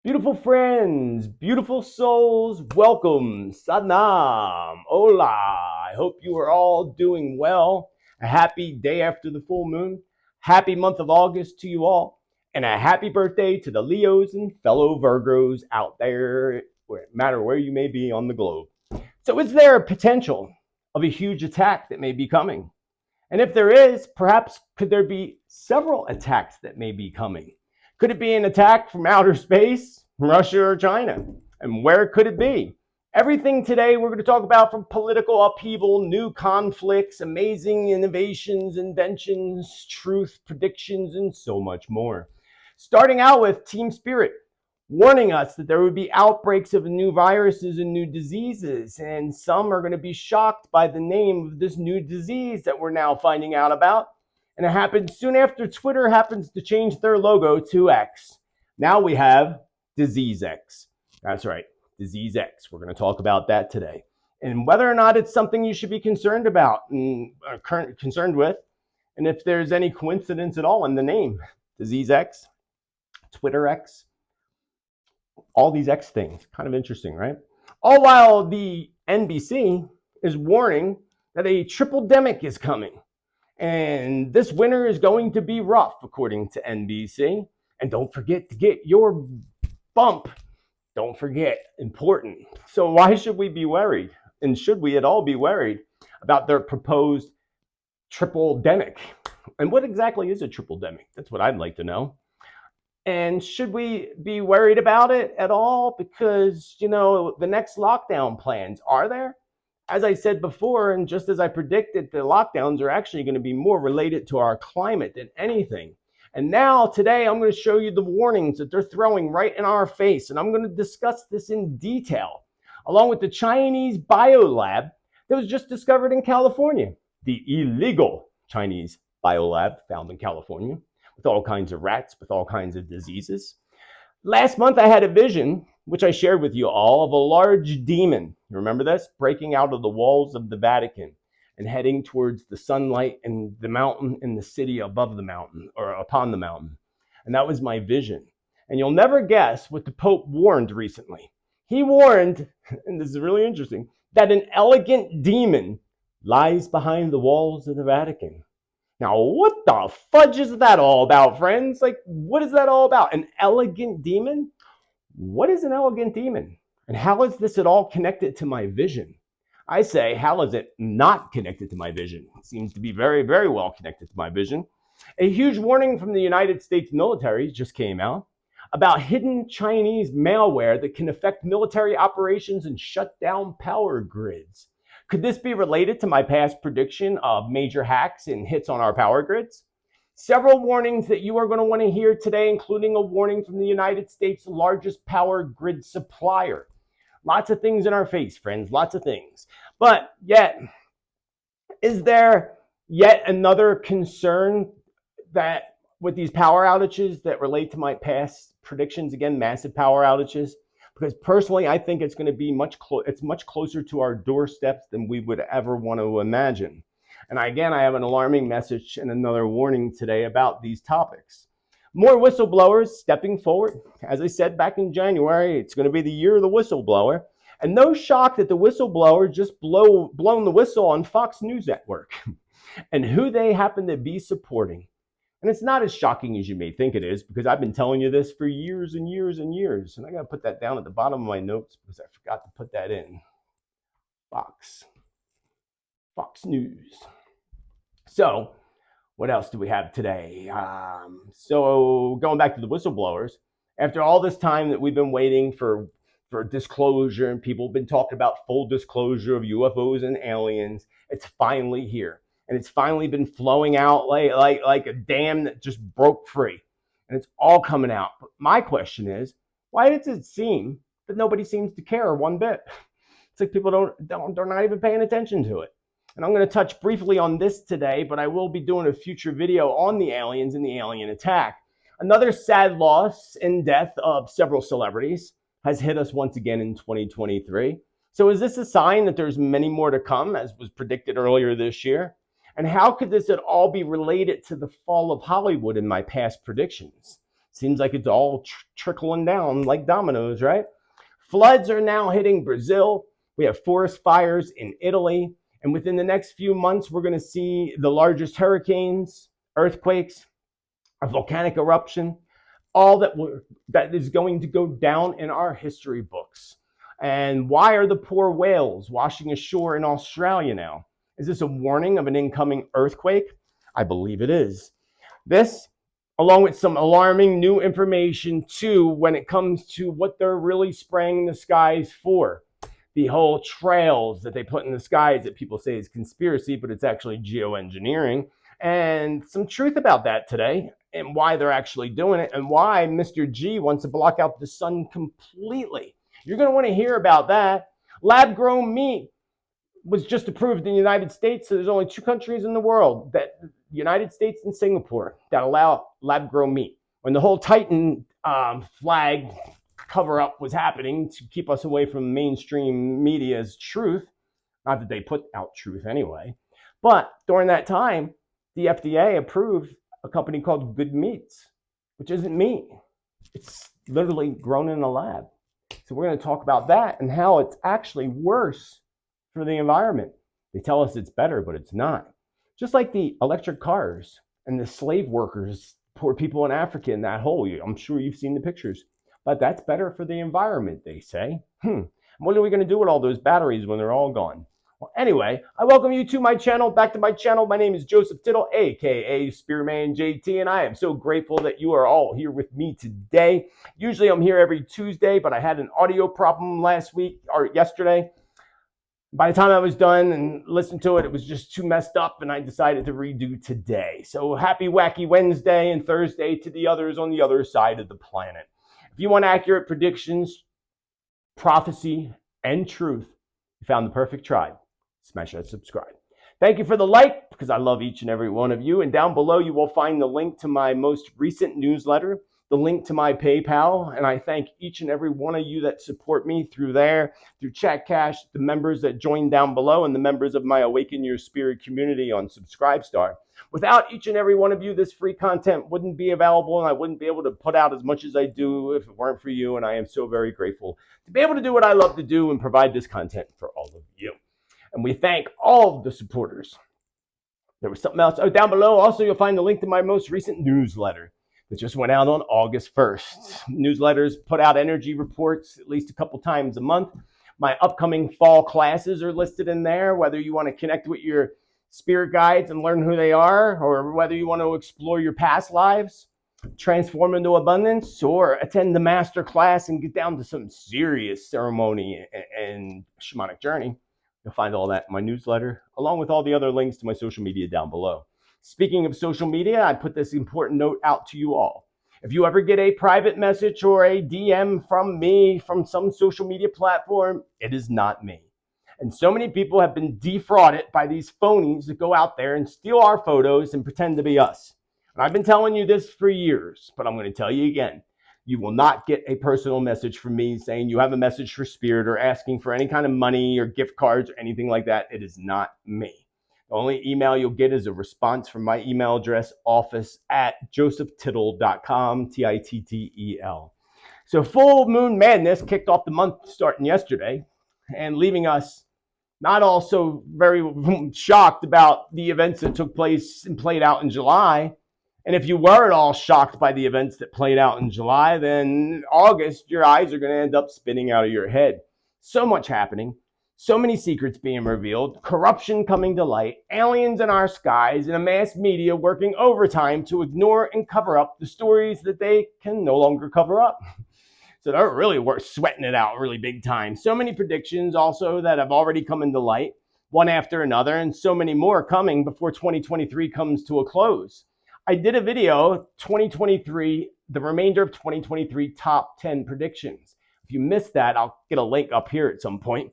Beautiful friends, beautiful souls, welcome, Sadnam, hola. I hope you are all doing well. A happy day after the full moon. Happy month of August to you all. And a happy birthday to the Leos and fellow Virgos out there, no matter where you may be on the globe. So is there a potential of a huge attack that may be coming? And if there is, perhaps could there be several attacks that may be coming? Could it be an attack from outer space, Russia or China? And where could it be? Everything today we're going to talk about, from political upheaval, new conflicts, amazing innovations, inventions, truth, predictions, and so much more. Starting out with Team Spirit, warning us that there would be outbreaks of new viruses and new diseases, and some are going to be shocked by the name of this new disease that we're now finding out about. And it happened soon after Twitter happens to change their logo to X. Now we have Disease X. That's right, Disease X. We're going to talk about that today, and whether or not it's something you should be concerned about and concerned with, and if there's any coincidence at all in the name Disease X, Twitter X, all these X things. Kind of interesting, right? All while the NBC is warning that a triple demic is coming. And this winter is going to be rough, according to NBC. And don't forget to get your bump. Don't forget, important. So why should we be worried? And should we at all be worried about their proposed triple demic? And what exactly is a triple demic? That's what I'd like to know. And should we be worried about it at all? Because, the next lockdown plans, are there? As I said before, and just as I predicted, the lockdowns are actually going to be more related to our climate than anything. And now, today, I'm going to show you the warnings that they're throwing right in our face. And I'm going to discuss this in detail, along with the Chinese biolab that was just discovered in California, the illegal Chinese biolab found in California, with all kinds of rats, with all kinds of diseases. Last month, I had a vision, which I shared with you all, of a large demon. You remember this? Breaking out of the walls of the Vatican and heading towards the sunlight and the mountain and the city above the mountain, or upon the mountain. And that was my vision. And you'll never guess what the Pope warned recently. He warned, and this is really interesting, that an elegant demon lies behind the walls of the Vatican. Now, what the fudge is that all about, friends? Like, what is that all about? An elegant demon? What is an elegant demon? And how is this at all connected to my vision? I say, how is it not connected to my vision? It seems to be very, very well connected to my vision. A huge warning from the United States military just came out about hidden Chinese malware that can affect military operations and shut down power grids. Could this be related to my past prediction of major hacks and hits on our power grids? Several warnings that you are going to want to hear today, including a warning from the United States' largest power grid supplier. Lots of things in our face, friends, lots of things. But yet, is there yet another concern that with these power outages that relate to my past predictions, again, massive power outages? Because personally, I think it's going to be much closer to our doorsteps than we would ever want to imagine. And again, I have an alarming message and another warning today about these topics. More whistleblowers stepping forward. As I said back in January, it's going to be the year of the whistleblower. And no shock that the whistleblower just blown the whistle on Fox News Network and who they happen to be supporting. And it's not as shocking as you may think it is, because I've been telling you this for years and years and years. And I got to put that down at the bottom of my notes because I forgot to put that in. Fox News. So what else do we have today? So going back to the whistleblowers, after all this time that we've been waiting for disclosure, and people have been talking about full disclosure of UFOs and aliens, it's finally here. And it's finally been flowing out like a dam that just broke free. And it's all coming out. But my question is, why does it seem that nobody seems to care one bit? It's like people they're not even paying attention to it. And I'm going to touch briefly on this today, but I will be doing a future video on the aliens and the alien attack. Another sad loss and death of several celebrities has hit us once again in 2023. So is this a sign that there's many more to come, as was predicted earlier this year? And how could this at all be related to the fall of Hollywood in my past predictions? Seems like it's all trickling down like dominoes, right? Floods are now hitting Brazil. We have forest fires in Italy. And within the next few months, we're going to see the largest hurricanes, earthquakes, a volcanic eruption, all that is going to go down in our history books. And why are the poor whales washing ashore in Australia now? Is this a warning of an incoming earthquake? I believe it is. This, along with some alarming new information too, when it comes to what they're really spraying the skies for. The whole trails that they put in the skies that people say is conspiracy, but it's actually geoengineering. And some truth about that today and why they're actually doing it and why Mr. G wants to block out the sun completely. You're going to want to hear about that. Lab-grown meat was just approved in the United States. So there's only 2 countries in the world, that United States and Singapore, that allow lab-grown meat. When the whole Titan flag cover-up was happening to keep us away from mainstream media's truth, not that they put out truth anyway, but during that time, the FDA approved a company called Good Meats, which isn't meat. It's literally grown in a lab. So we're going to talk about that and how it's actually worse for the environment. They tell us it's better, but it's not. Just like the electric cars and the slave workers, poor people in Africa in that hole. I'm sure you've seen the pictures. But that's better for the environment, they say. What are we going to do with all those batteries when they're all gone? Well, anyway, I welcome you to my channel, back to my channel. My name is Joseph Tittel, aka Spiritman JT, and I am so grateful that you are all here with me today. Usually I'm here every Tuesday, but I had an audio problem last week or yesterday. By the time I was done and listened to it, it was just too messed up, and I decided to redo today. So happy Wacky Wednesday and Thursday to the others on the other side of the planet. If you want accurate predictions, prophecy, and truth, you found the perfect tribe. Smash that subscribe. Thank you for the like, because I love each and every one of you. And down below, you will find the link to my most recent newsletter, the link to my PayPal. And I thank each and every one of you that support me through there, through Chat Cash, the members that join down below, and the members of my Awaken Your Spirit community on Subscribestar. Without each and every one of you, this free content wouldn't be available, and I wouldn't be able to put out as much as I do if it weren't for you. And I am so very grateful to be able to do what I love to do and provide this content for all of you. And we thank all of the supporters. There was something else. Oh, down below, also, you'll find the link to my most recent newsletter that just went out on August 1st. Newsletters put out energy reports at least a couple times a month. My upcoming fall classes are listed in there, whether you want to connect with your spirit guides and learn who they are, or whether you want to explore your past lives, transform into abundance, or attend the master class and get down to some serious ceremony and shamanic journey. You'll find all that in my newsletter, along with all the other links to my social media down below. Speaking of social media, I put this important note out to you all. If you ever get a private message or a DM from me from some social media platform, it is not me. And so many people have been defrauded by these phonies that go out there and steal our photos and pretend to be us. And I've been telling you this for years, but I'm going to tell you again. You will not get a personal message from me saying you have a message for spirit or asking for any kind of money or gift cards or anything like that. It is not me. The only email you'll get is a response from my email address, office@josephtittel.com, Tittel. So full moon madness kicked off the month starting yesterday and leaving us not also very shocked about the events that took place and played out in July. And if you were at all shocked by the events that played out in July, then August, your eyes are going to end up spinning out of your head. So much happening, so many secrets being revealed, corruption coming to light, aliens in our skies, and a mass media working overtime to ignore and cover up the stories that they can no longer cover up. So they're really sweating it out really big time. So many predictions also that have already come into light, one after another, and so many more coming before 2023 comes to a close. I did a video, 2023, the remainder of 2023 top 10 predictions. If you missed that, I'll get a link up here at some point.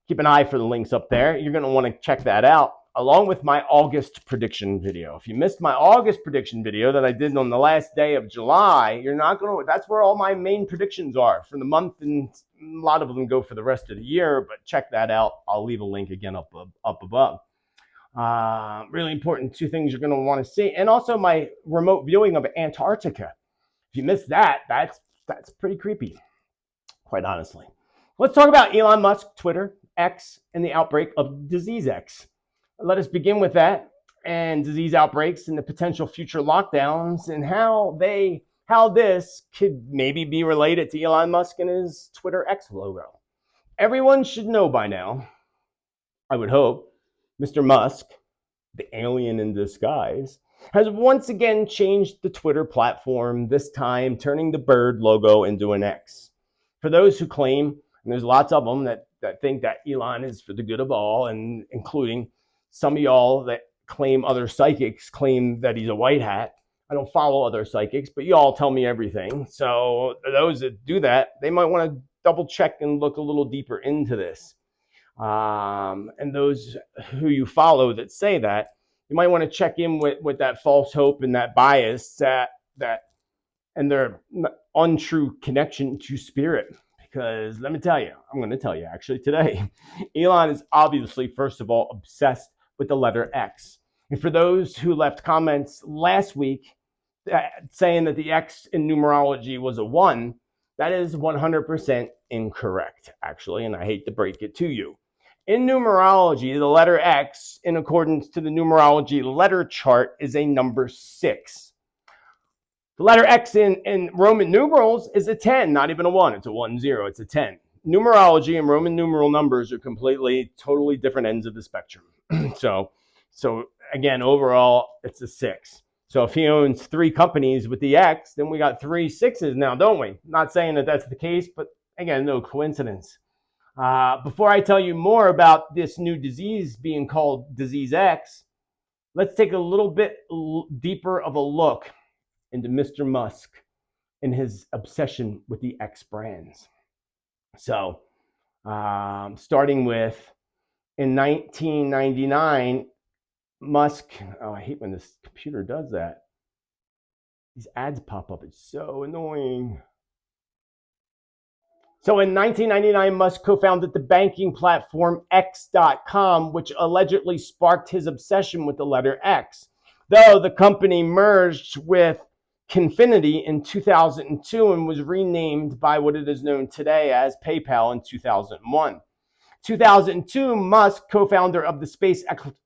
Keep an eye for the links up there. You're going to want to check that out, along with my August prediction video. If you missed my August prediction video that I did on the last day of July, you're not going to, that's where all my main predictions are for the month, and a lot of them go for the rest of the year, but check that out. I'll leave a link again up above. Really important 2 things you're going to want to see. And also my remote viewing of Antarctica. If you missed that, that's pretty creepy, quite honestly. Let's talk about Elon Musk, Twitter, X, and the outbreak of disease X. Let us begin with that and disease outbreaks and the potential future lockdowns and how this could maybe be related to Elon Musk and his Twitter X logo. Everyone should know by now, I would hope, Mr. Musk, the alien in disguise, has once again changed the Twitter platform, this time turning the bird logo into an X. For those who claim, and there's lots of them that think that Elon is for the good of all, and including some of y'all that claim other psychics claim that he's a white hat. I don't follow other psychics, but y'all tell me everything. So those that do that, they might want to double check and look a little deeper into this. And those who you follow that say that, you might want to check in with that false hope and that bias that and their untrue connection to spirit. Because let me tell you, I'm going to tell you actually today, Elon is obviously, first of all, obsessed with the letter X. And for those who left comments last week saying that the X in numerology was a 1, that is 100% incorrect, actually, and I hate to break it to you. In numerology, the letter X, in accordance to the numerology letter chart, is a number 6. The letter X in Roman numerals is a 10, not even a 1. It's a 1, 0. It's a 10. Numerology and Roman numeral numbers are totally different ends of the spectrum. So again, overall, it's a 6. So if he owns 3 companies with the X, then we got 3 6s now, don't we? Not saying that that's the case, but again, no coincidence. Before I tell you more about this new disease being called Disease X, let's take a little bit deeper of a look into Mr. Musk and his obsession with the X brands. So, starting with in 1999, Musk, I hate when this computer does that. These ads pop up, it's so annoying. So in 1999, Musk co-founded the banking platform X.com, which allegedly sparked his obsession with the letter X. Though the company merged with Confinity in 2002 and was renamed by what it is known today as PayPal in 2001. 2002, Musk, co-founder of the Space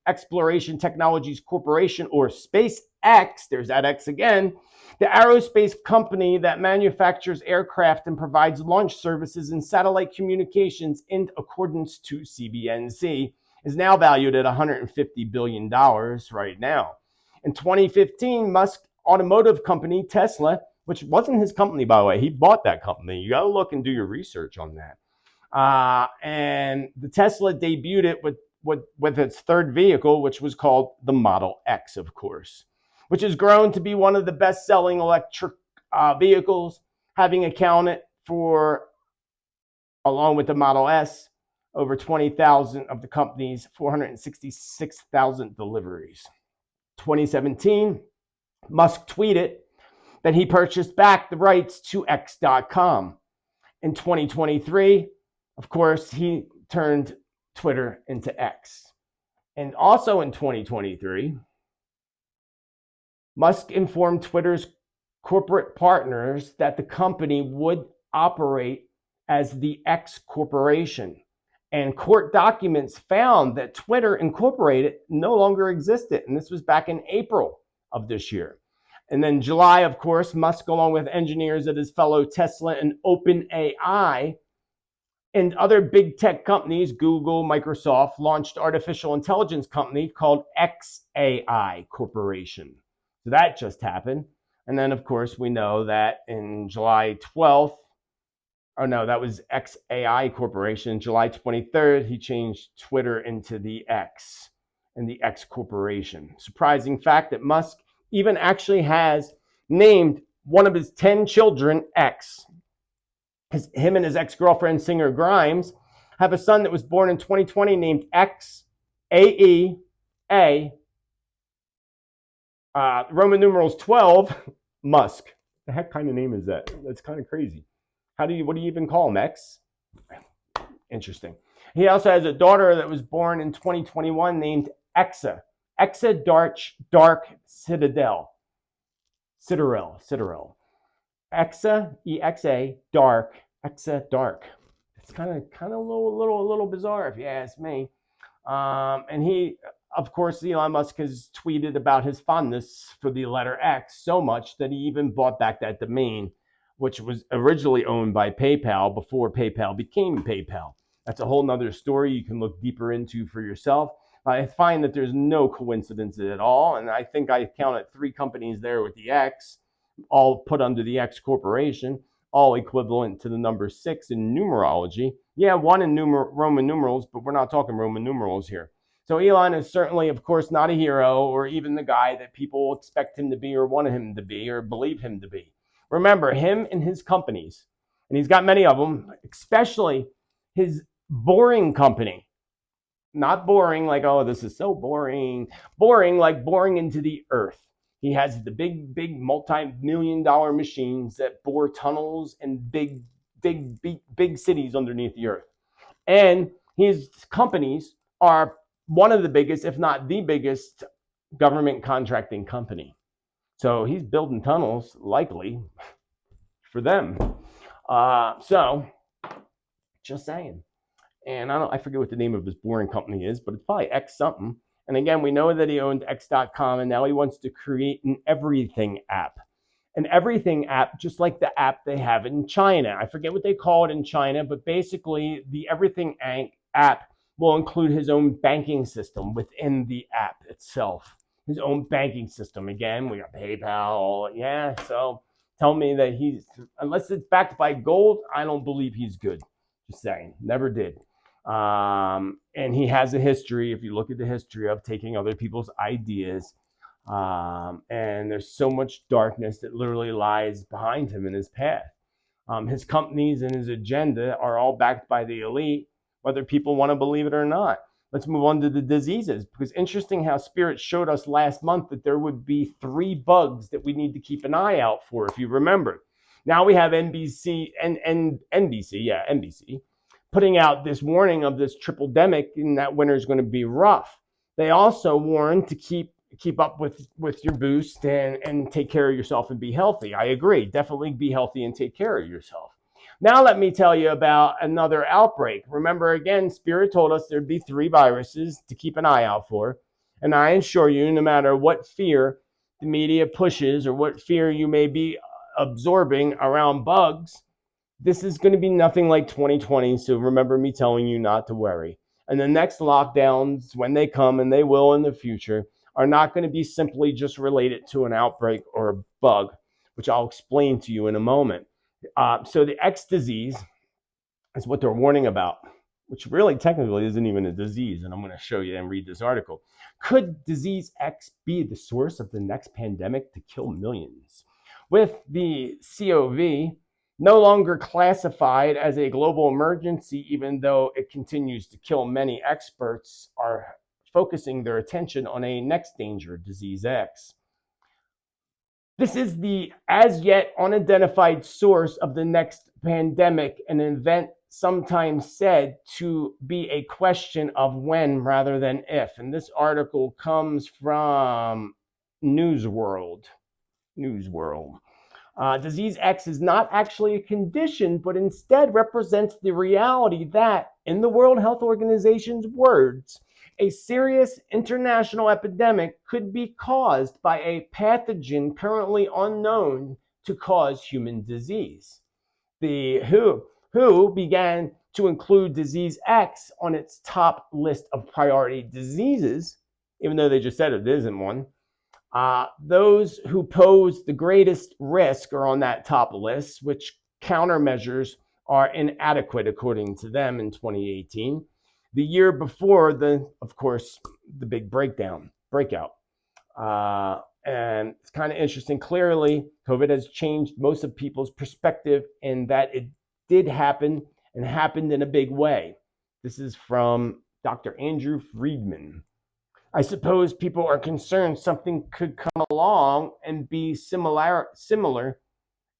Exploration Technologies Corporation, or SpaceX, there's that X again, the aerospace company that manufactures aircraft and provides launch services and satellite communications in accordance to CBNC, is now valued at $150 billion right now. In 2015, Musk automotive company Tesla, which wasn't his company, by the way, he bought that company. You got to look and do your research on that. And the Tesla debuted it with its third vehicle, which was called the Model X, of course, which has grown to be one of the best-selling electric vehicles, having accounted for, along with the Model S, over 20,000 of the company's 466,000 deliveries. 2017, Musk tweeted that he purchased back the rights to X.com. In 2023, of course, he turned Twitter into X. And also in 2023, Musk informed Twitter's corporate partners that the company would operate as the X Corporation. And court documents found that Twitter Incorporated no longer existed. And this was back in April of this year. And then July, of course, Musk, along with engineers at his fellow Tesla and OpenAI and other big tech companies, Google, Microsoft, launched artificial intelligence company called XAI Corporation. So that just happened. And then, of course, we know that in July 12th, that was XAI Corporation. July 23rd, he changed Twitter into the X and the X Corporation. Surprising fact that Musk even actually has named one of his 10 children X. Him and his ex-girlfriend, singer Grimes, have a son that was born in 2020 named X, A-E-A, Roman numerals 12, Musk. The heck kind of name is that? That's kind of crazy. What do you even call him, X? Interesting. He also has a daughter that was born in 2021 named Exa Dark Citadel. Exa, EXA, dark, Exa, dark. It's kind of a little bizarre if you ask me. And he, of course, Elon Musk has tweeted about his fondness for the letter X so much that he even bought back that domain, which was originally owned by PayPal before PayPal became PayPal. That's a whole nother story you can look deeper into for yourself. I find that there's no coincidence at all. And I think I counted 3 companies there with the X, all put under the X Corporation, all equivalent to the number 6 in numerology. Yeah, 1 in Roman numerals, but we're not talking Roman numerals here. So Elon is certainly, of course, not a hero or even the guy that people expect him to be or want him to be or believe him to be. Remember, him and his companies, and he's got many of them, especially his boring company. Not boring like, oh, this is so boring. Boring like boring into the earth. He has the big multi-million-dollar machines that bore tunnels and big cities underneath the earth. And his companies are one of the biggest, if not the biggest, government contracting company. So he's building tunnels, likely, for them. So, just saying. And I forget what the name of his boring company is, but it's probably X something. And again, we know that he owned X.com, and now he wants to create an everything app. An everything app, just like the app they have in China. I forget what they call it in China, but basically the everything app will include his own banking system within the app itself. His own banking system. Again, we got PayPal. Yeah, so tell me that he's, unless it's backed by gold, I don't believe he's good. Just saying, never did. And he has a history, if you look at the history, of taking other people's ideas. And there's so much darkness that literally lies behind him in his path. His companies and his agenda are all backed by the elite, whether people want to believe it or not. Let's move on to the diseases, because interesting how Spirit showed us last month that there would be 3 bugs that we need to keep an eye out for, if you remember. Now we have NBC, putting out this warning of this triple demic, and that winter is going to be rough. They also warned to keep up with your boost and take care of yourself and be healthy. I agree. Definitely be healthy and take care of yourself. Now let me tell you about another outbreak. Remember, again, Spirit told us there'd be 3 viruses to keep an eye out for. And I assure you, no matter what fear the media pushes or what fear you may be absorbing around bugs, this is going to be nothing like 2020. So remember me telling you not to worry. And the next lockdowns, when they come, and they will in the future, are not going to be simply just related to an outbreak or a bug, which I'll explain to you in a moment. So the X disease is what they're warning about, which really technically isn't even a disease. And I'm going to show you and read this article. Could disease X be the source of the next pandemic to kill millions? With the COV no longer classified as a global emergency, even though it continues to kill, many experts are focusing their attention on a next danger, disease X. This is the as yet unidentified source of the next pandemic, an event sometimes said to be a question of when rather than if. And this article comes from Newsworld. Disease X is not actually a condition, but instead represents the reality that, in the World Health Organization's words, a serious international epidemic could be caused by a pathogen currently unknown to cause human disease. The WHO began to include disease X on its top list of priority diseases, even though they just said it isn't one. Those who pose the greatest risk are on that top list, which countermeasures are inadequate, according to them, in 2018. The year before, of course, the big breakout. And it's kind of interesting. Clearly, COVID has changed most of people's perspective in that it did happen and happened in a big way. This is from Dr. Andrew Friedman. I suppose people are concerned something could come along and be similar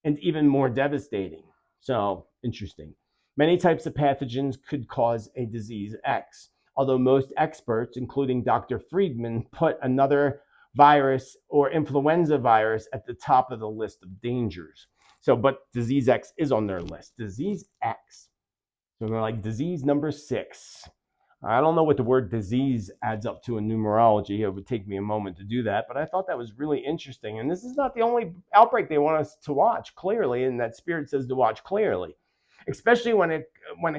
and even more devastating. So, interesting. Many types of pathogens could cause a disease X, although most experts, including Dr. Friedman, put another virus or influenza virus at the top of the list of dangers. So, but disease X is on their list. Disease X. So they're like disease number 6. I don't know what the word disease adds up to in numerology. It would take me a moment to do that, but I thought that was really interesting. And this is not the only outbreak they want us to watch clearly, and that Spirit says to watch clearly, especially when it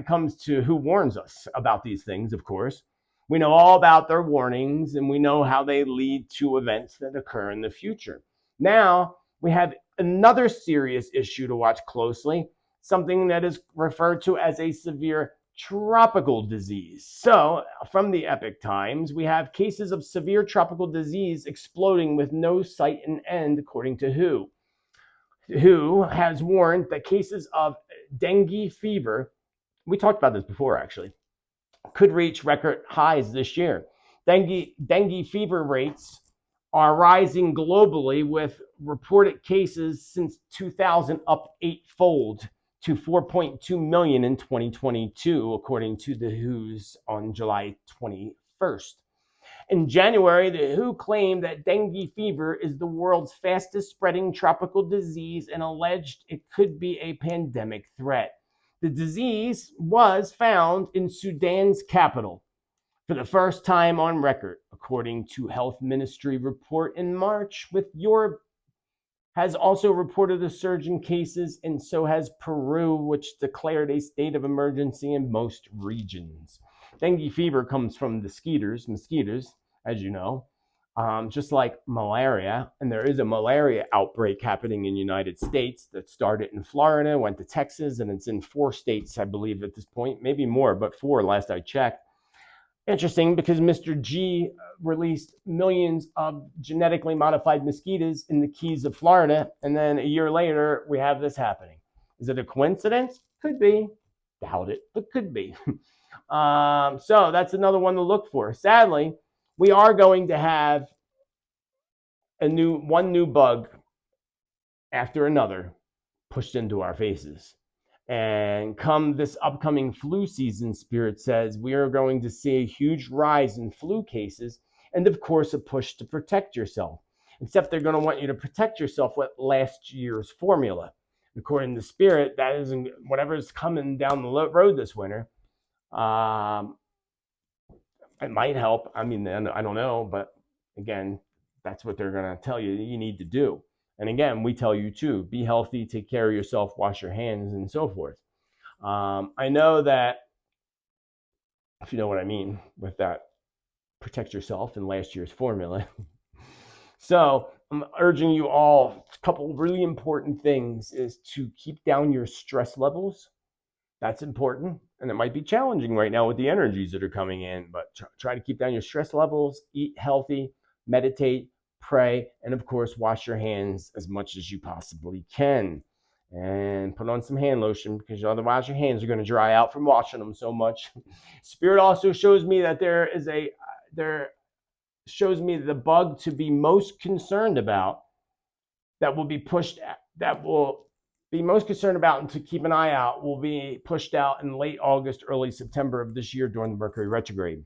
comes to who warns us about these things. Of course, we know all about their warnings, and we know how they lead to events that occur in the future. Now we have another serious issue to watch closely, something that is referred to as a severe tropical disease. So, from the epic times, we have cases of severe tropical disease exploding with no sight and end, according to WHO has warned that cases of dengue fever, we talked about this before actually, could reach record highs this year. Dengue fever rates are rising globally, with reported cases since 2000 up 8-fold to 4.2 million in 2022, according to the WHO's on July 21st. In January, the WHO claimed that dengue fever is the world's fastest spreading tropical disease and alleged it could be a pandemic threat. The disease was found in Sudan's capital for the first time on record, according to Health Ministry report in March, with Europe has also reported a surge in cases, and so has Peru, which declared a state of emergency in most regions. Dengue fever comes from mosquitoes, as you know, just like malaria. And there is a malaria outbreak happening in the United States that started in Florida, went to Texas, and it's in 4 states, I believe, at this point. Maybe more, but 4 last I checked. Interesting, because Mr. G released millions of genetically modified mosquitoes in the Keys of Florida, and then a year later, we have this happening. Is it a coincidence? Could be. Doubt it, but could be. So that's another one to look for. Sadly, we are going to have one new bug after another pushed into our faces. And come this upcoming flu season, Spirit says, we are going to see a huge rise in flu cases and, of course, a push to protect yourself. Except they're going to want you to protect yourself with last year's formula. According to Spirit, that isn't whatever's coming down the road this winter. It might help. I mean, I don't know. But again, that's what they're going to tell you you need to do. And again, we tell you too, be healthy, take care of yourself, wash your hands, and so forth. I know that, if you know what I mean with that, protect yourself in last year's formula. So I'm urging you all, a couple of really important things is to keep down your stress levels. That's important. And it might be challenging right now with the energies that are coming in, but try to keep down your stress levels, eat healthy, meditate, pray, and of course, wash your hands as much as you possibly can. And put on some hand lotion, because otherwise your hands are going to dry out from washing them so much. Spirit also shows me that shows me the bug to be most concerned about, that will be most concerned about and to keep an eye out, will be pushed out in late August, early September of this year during the Mercury retrograde.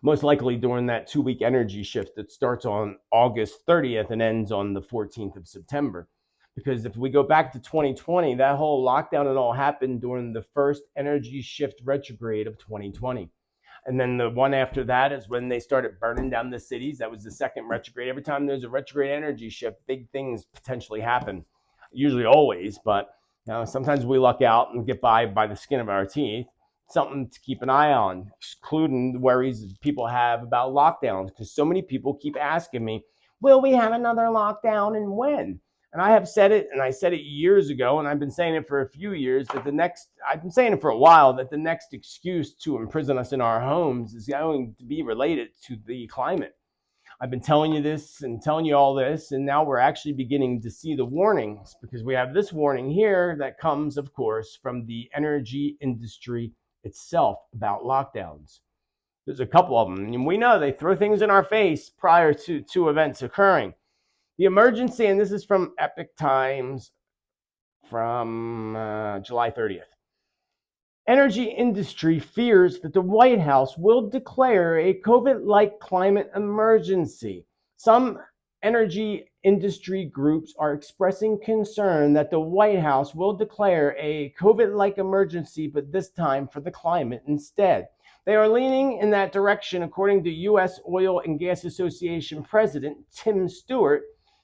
Most likely during that 2-week energy shift that starts on August 30th and ends on the 14th of September. Because if we go back to 2020, that whole lockdown and all happened during the first energy shift retrograde of 2020. And then the one after that is when they started burning down the cities. That was the second retrograde. Every time there's a retrograde energy shift, big things potentially happen. Usually always, but sometimes we luck out and get by the skin of our teeth. Something to keep an eye on, including the worries people have about lockdowns, because so many people keep asking me, will we have another lockdown and when? And I have said it, and I said it years ago, and I've been saying it for a few years, I've been saying it for a while, that the next excuse to imprison us in our homes is going to be related to the climate. I've been telling you this and telling you all this, and now we're actually beginning to see the warnings, because we have this warning here that comes, of course, from the energy industry itself about lockdowns. There's a couple of them, and we know they throw things in our face prior to events occurring. The emergency, and this is from Epic Times from July 30th. Energy industry fears that the White House will declare a COVID-like climate emergency. Some energy industry groups are expressing concern that the White House will declare a COVID-like emergency, but this time for the climate instead. They are leaning in that direction, according to U.S. Oil and Gas Association President Tim Stewart,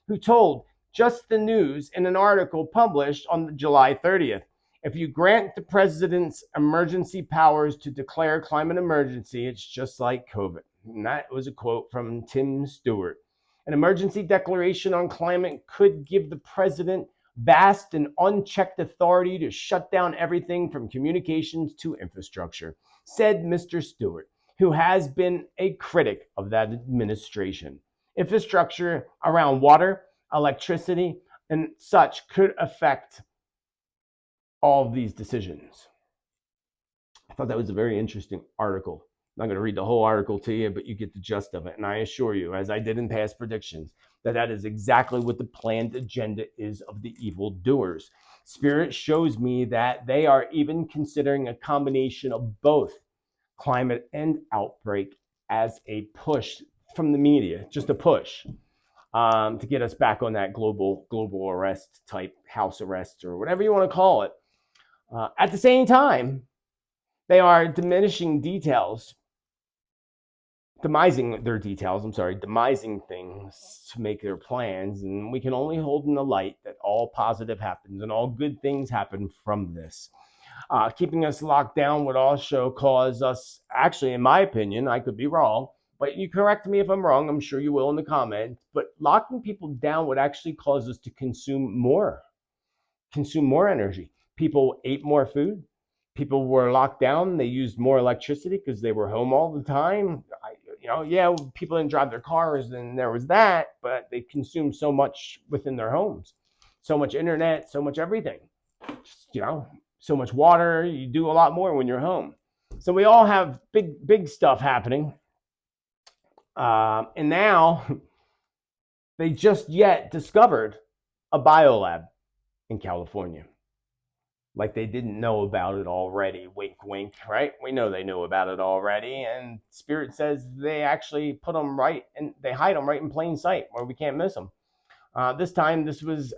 who told Just the News in an article published on July 30th. If you grant the president's emergency powers to declare climate emergency, it's just like COVID. And that was a quote from Tim Stewart. An emergency declaration on climate could give the president vast and unchecked authority to shut down everything from communications to infrastructure, said Mr. Stewart, who has been a critic of that administration. Infrastructure around water, electricity, and such could affect all of these decisions. I thought that was a very interesting article. I'm not going to read the whole article to you, but you get the gist of it. And I assure you, as I did in past predictions, that is exactly what the planned agenda is of the evildoers. Spirit shows me that they are even considering a combination of both climate and outbreak as a push from the media, just a push to get us back on that global arrest type, house arrest, or whatever you want to call it. At the same time, they are demising things to make their plans, and we can only hold in the light that all positive happens and all good things happen from this. Keeping us locked down would also cause us, actually, in my opinion, I could be wrong, but you correct me if I'm wrong, I'm sure you will in the comments, but locking people down would actually cause us to consume more energy. People ate more food. People were locked down. They used more electricity because they were home all the time. People didn't drive their cars, and there was that, but they consumed so much within their homes, so much internet, so much everything. So much water. You do a lot more when you're home. So we all have big stuff happening, and now they just yet discovered a biolab in California. Like they didn't know about it already. Wink, wink, right? We know they knew about it already. And Spirit says they actually put them right, and they hide them right in plain sight where we can't miss them. This time, this was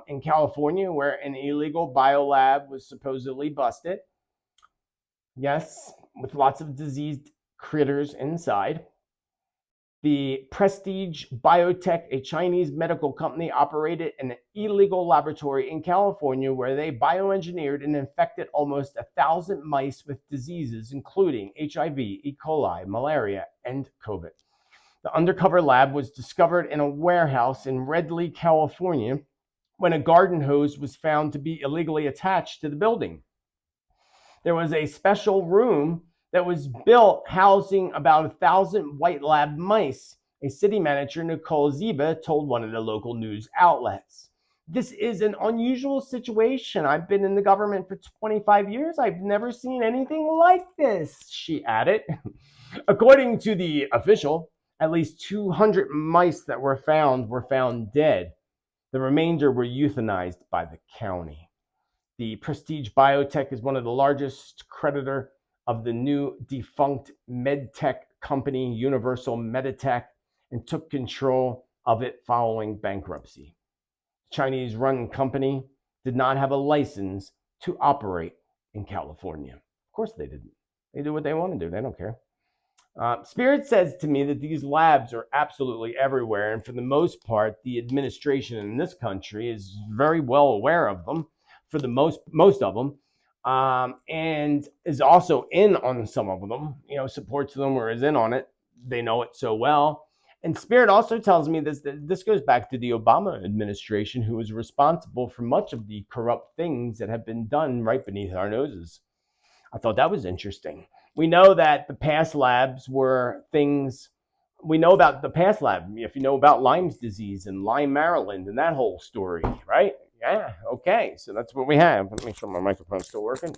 in California, where an illegal biolab was supposedly busted. Yes, with lots of diseased critters inside. The Prestige Biotech, a Chinese medical company, operated an illegal laboratory in California where they bioengineered and infected almost 1,000 mice with diseases, including HIV, E. coli, malaria, and COVID. The undercover lab was discovered in a warehouse in Redley, California, when a garden hose was found to be illegally attached to the building. There was a special room that was built housing about 1,000 white lab mice. A city manager, Nicole Ziba, told one of the local news outlets. This is an unusual situation. I've been in the government for 25 years. I've never seen anything like this, she added. According to the official, at least 200 mice that were found dead. The remainder were euthanized by the county. The Prestige Biotech is one of the largest creditor of the new defunct medtech company Universal Meditech, and took control of it following bankruptcy. The Chinese-run company did not have a license to operate in California. Of course they didn't. They do what they want to do. They don't care. Spirit says to me that these labs are absolutely everywhere, and for the most part, the administration in this country is very well aware of them, for the most of them, and is also in on some of them, supports them or is in on it. They know it so well. And Spirit also tells me this goes back to the Obama administration, who was responsible for much of the corrupt things that have been done right beneath our noses. I thought that was interesting. We know that the past labs were things. We know about the past lab, if you know about Lyme's disease and Lyme, Maryland, and that whole story, right? Yeah, okay, so that's what we have. Let me make sure my microphone's still working.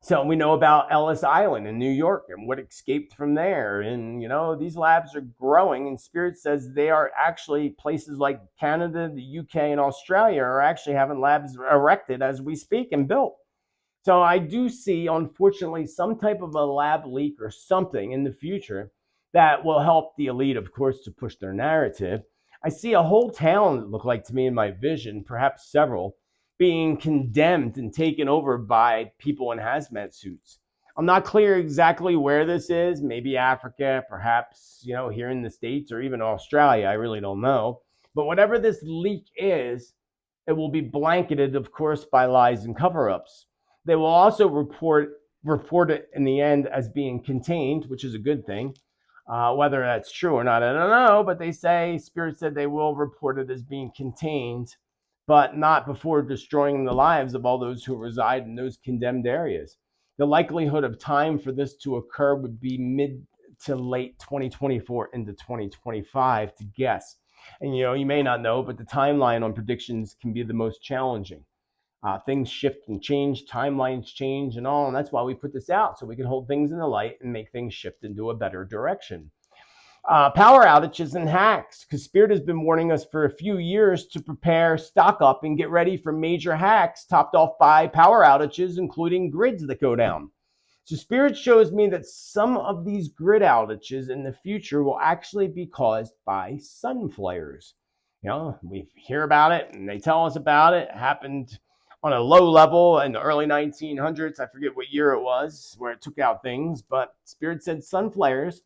So we know about Ellis Island in New York and what escaped from there. And, these labs are growing, and Spirit says they are actually places like Canada, the UK, and Australia are actually having labs erected as we speak and built. So I do see, unfortunately, some type of a lab leak or something in the future that will help the elite, of course, to push their narrative. I see a whole town, it looked like to me in my vision, perhaps several, being condemned and taken over by people in hazmat suits. I'm not clear exactly where this is, maybe Africa, perhaps, here in the States or even Australia. I really don't know. But whatever this leak is, it will be blanketed, of course, by lies and cover-ups. They will also report it in the end as being contained, which is a good thing. Whether that's true or not, I don't know, but they say, Spirit said they will report it as being contained, but not before destroying the lives of all those who reside in those condemned areas. The likelihood of time for this to occur would be mid to late 2024 into 2025 to guess. And you may not know, but the timeline on predictions can be the most challenging. Things shift and change, timelines change and all, and that's why we put this out, so we can hold things in the light and make things shift into a better direction. Power outages and hacks, because Spirit has been warning us for a few years to prepare, stock up, and get ready for major hacks topped off by power outages, including grids that go down. So Spirit shows me that some of these grid outages in the future will actually be caused by sun flares. We hear about it and they tell us about it. It happened on a low level in the early 1900s. I forget what year it was where it took out things, but Spirit said sun flares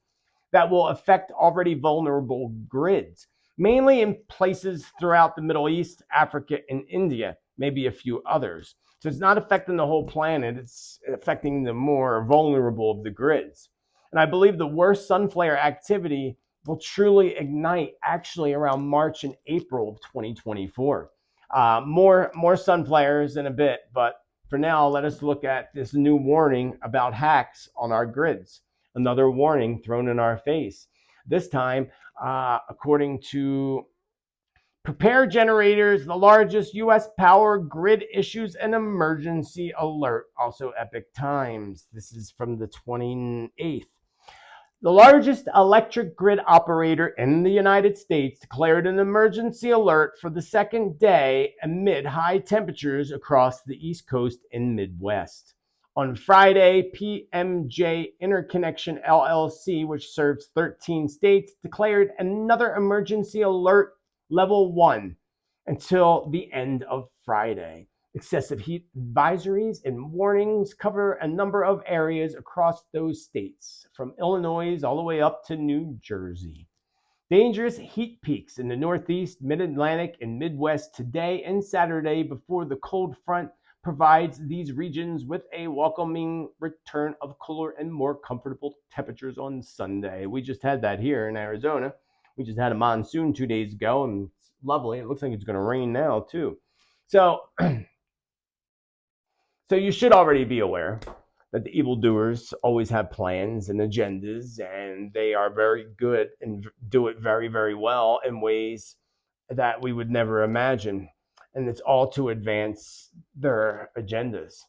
that will affect already vulnerable grids, mainly in places throughout the Middle East, Africa, and India, maybe a few others. So it's not affecting the whole planet, it's affecting the more vulnerable of the grids. And I believe the worst sun flare activity will truly ignite actually around March and April of 2024. More sun flares in a bit, but for now, let us look at this new warning about hacks on our grids. Another warning thrown in our face. This time, according to Prepare Generators, the largest U.S. power grid issues an emergency alert. Also Epic Times. This is from the 28th. The largest electric grid operator in the United States declared an emergency alert for the second day amid high temperatures across the East Coast and Midwest. On Friday, PMJ Interconnection LLC, which serves 13 states, declared another emergency alert level 1 until the end of Friday. Excessive heat advisories and warnings cover a number of areas across those states, from Illinois all the way up to New Jersey. Dangerous heat peaks in the Northeast, Mid-Atlantic, and Midwest today and Saturday before the cold front provides these regions with a welcoming return of cooler and more comfortable temperatures on Sunday. We just had that here in Arizona. We just had a monsoon 2 days ago, and it's lovely. It looks like it's going to rain now, too. So you should already be aware that the evildoers always have plans and agendas, and they are very good and do it very, very well in ways that we would never imagine. And it's all to advance their agendas.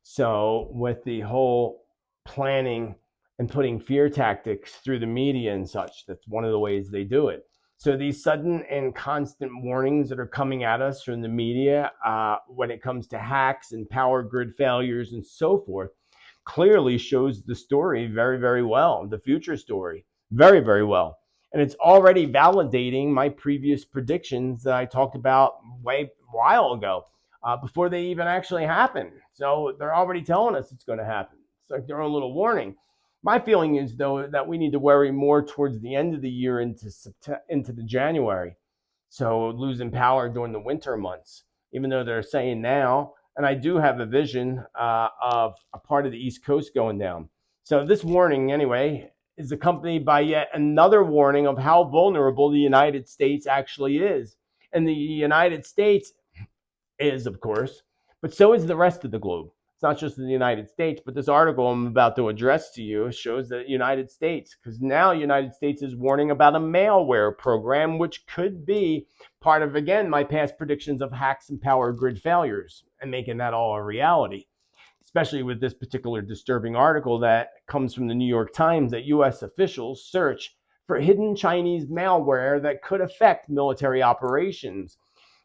So with the whole planning and putting fear tactics through the media and such, that's one of the ways they do it. So these sudden and constant warnings that are coming at us from the media when it comes to hacks and power grid failures and so forth clearly shows the story very, very well, the future story very, very well. And it's already validating my previous predictions that I talked about a while ago before they even actually happened. So they're already telling us it's going to happen. It's like their own little warning. My feeling is, though, that we need to worry more towards the end of the year into the January. So losing power during the winter months, even though they're saying now, and I do have a vision of a part of the East Coast going down. So this warning, anyway, is accompanied by yet another warning of how vulnerable the United States actually is. And the United States is, of course, but so is the rest of the globe. It's not just in the United States, but this article I'm about to address to you shows that United States, because now United States is warning about a malware program, which could be part of, again, my past predictions of hacks and power grid failures and making that all a reality, especially with this particular disturbing article that comes from the New York Times that U.S. officials search for hidden Chinese malware that could affect military operations.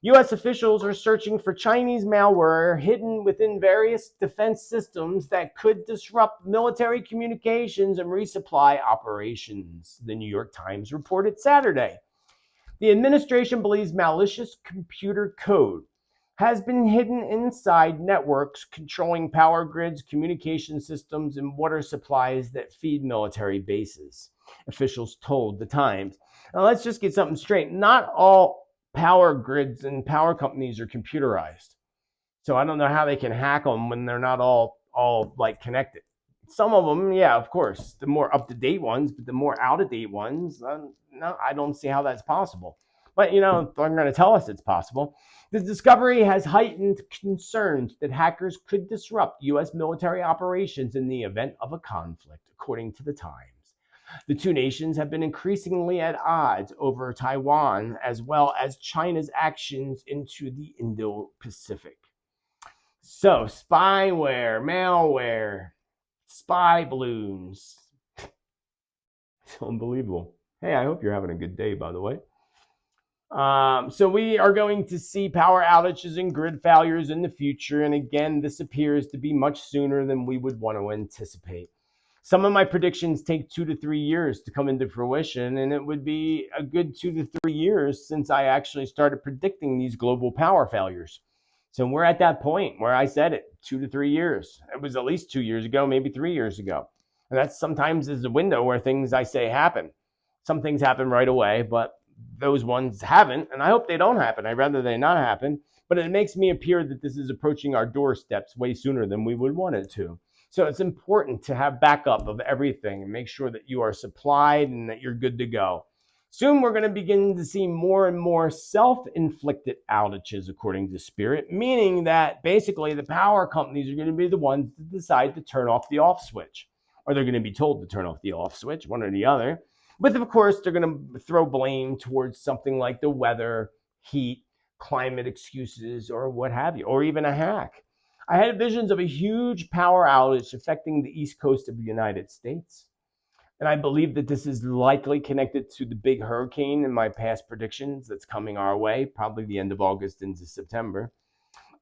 U.S. officials are searching for Chinese malware hidden within various defense systems that could disrupt military communications and resupply operations, the New York Times reported Saturday. The administration believes malicious computer code has been hidden inside networks controlling power grids, communication systems, and water supplies that feed military bases, officials told the Times. Now, let's just get something straight. Not all power grids and power companies are computerized. So I don't know how they can hack them when they're not all like connected. Some of them, yeah, of course, the more up to date ones, but the more out of date ones, no, I don't see how that's possible. But they're going to tell us it's possible. The discovery has heightened concerns that hackers could disrupt U.S. military operations in the event of a conflict, according to the Times. The two nations have been increasingly at odds over Taiwan, as well as China's actions into the Indo-Pacific. So, spyware, malware, spy balloons. It's unbelievable. Hey, I hope you're having a good day, by the way. So we are going to see power outages and grid failures in the future. And again, this appears to be much sooner than we would want to anticipate. Some of my predictions take 2 to 3 years to come into fruition, and it would be a good 2 to 3 years since I actually started predicting these global power failures. So we're at that point where I said it, 2 to 3 years. It was at least 2 years ago, maybe 3 years ago. And that sometimes is the window where things I say happen. Some things happen right away, but those ones haven't, and I hope they don't happen. I'd rather they not happen, but it makes me appear that this is approaching our doorsteps way sooner than we would want it to. So it's important to have backup of everything and make sure that you are supplied and that you're good to go. Soon we're going to begin to see more and more self-inflicted outages, according to Spirit, meaning that basically the power companies are going to be the ones that decide to turn off the off switch, or they're going to be told to turn off the off switch, one or the other. But of course, they're going to throw blame towards something like the weather, heat, climate excuses, or what have you, or even a hack. I had visions of a huge power outage affecting the east coast of the United States. And I believe that this is likely connected to the big hurricane in my past predictions that's coming our way, probably the end of August into September.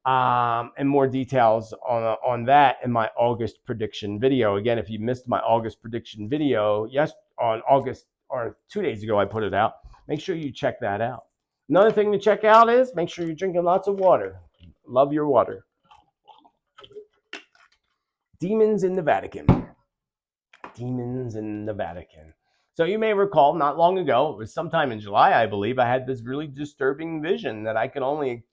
And more details on that in my August prediction video. Again, if you missed my August prediction video, yes, on August or 2 days ago, I put it out. Make sure you check that out. Another thing to check out is make sure you're drinking lots of water. Love your water. Demons in the Vatican. Demons in the Vatican. So you may recall not long ago, it was sometime in July, I believe, I had this really disturbing vision that I could only,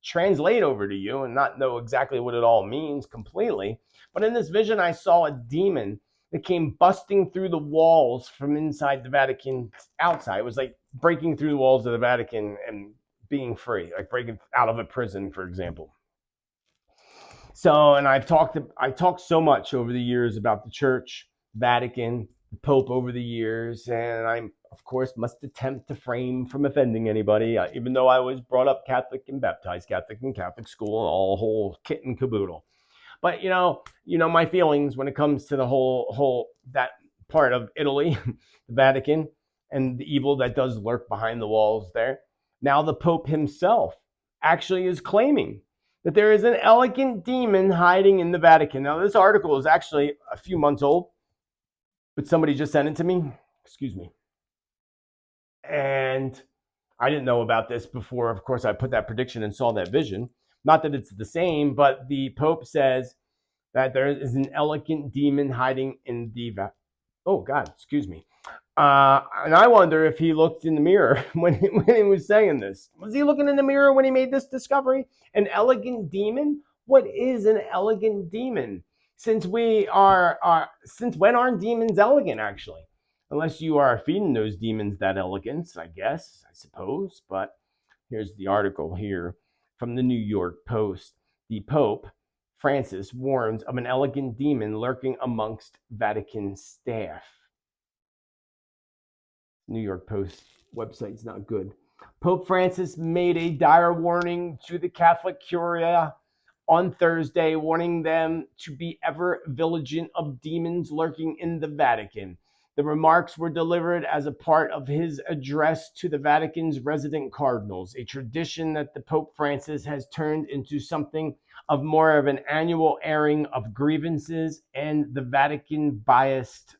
translate over to you and not know exactly what it all means completely. But in this vision, I saw a demon that came busting through the walls from inside the Vatican outside. It was like breaking through the walls of the Vatican and being free, like breaking out of a prison, for example. So, and I talked so much over the years about the church, Vatican, the Pope over the years, and I, of course, must attempt to refrain from offending anybody, even though I was brought up Catholic and baptized Catholic in Catholic school, all whole kit and caboodle. But you know my feelings when it comes to the whole that part of Italy, the Vatican, and the evil that does lurk behind the walls there. Now the Pope himself actually is claiming that there is an elegant demon hiding in the Vatican. Now, this article is actually a few months old, but somebody just sent it to me. Excuse me. And I didn't know about this before. Of course, I put that prediction and saw that vision. Not that it's the same, but the Pope says that there is an elegant demon hiding in the Vatican. Oh, God, excuse me. And I wonder if he looked in the mirror when he was saying this. Was he looking in the mirror when he made this discovery? An elegant demon? What is an elegant demon? Since when aren't demons elegant, actually? Unless you are feeding those demons that elegance, I guess, I suppose. But here's the article here from the New York Post. The Pope, Francis, warns of an elegant demon lurking amongst Vatican staff. New York Post website's not good. Pope Francis made a dire warning to the Catholic Curia on Thursday, warning them to be ever vigilant of demons lurking in the Vatican. The remarks were delivered as a part of his address to the Vatican's resident cardinals, a tradition that the Pope Francis has turned into something of more of an annual airing of grievances and the Vatican based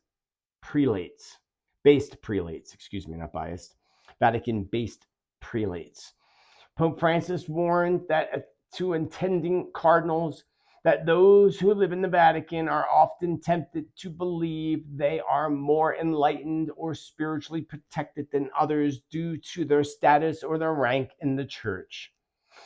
prelates, not biased, Vatican based prelates. Pope Francis warned that to attending cardinals that those who live in the Vatican are often tempted to believe they are more enlightened or spiritually protected than others due to their status or their rank in the church.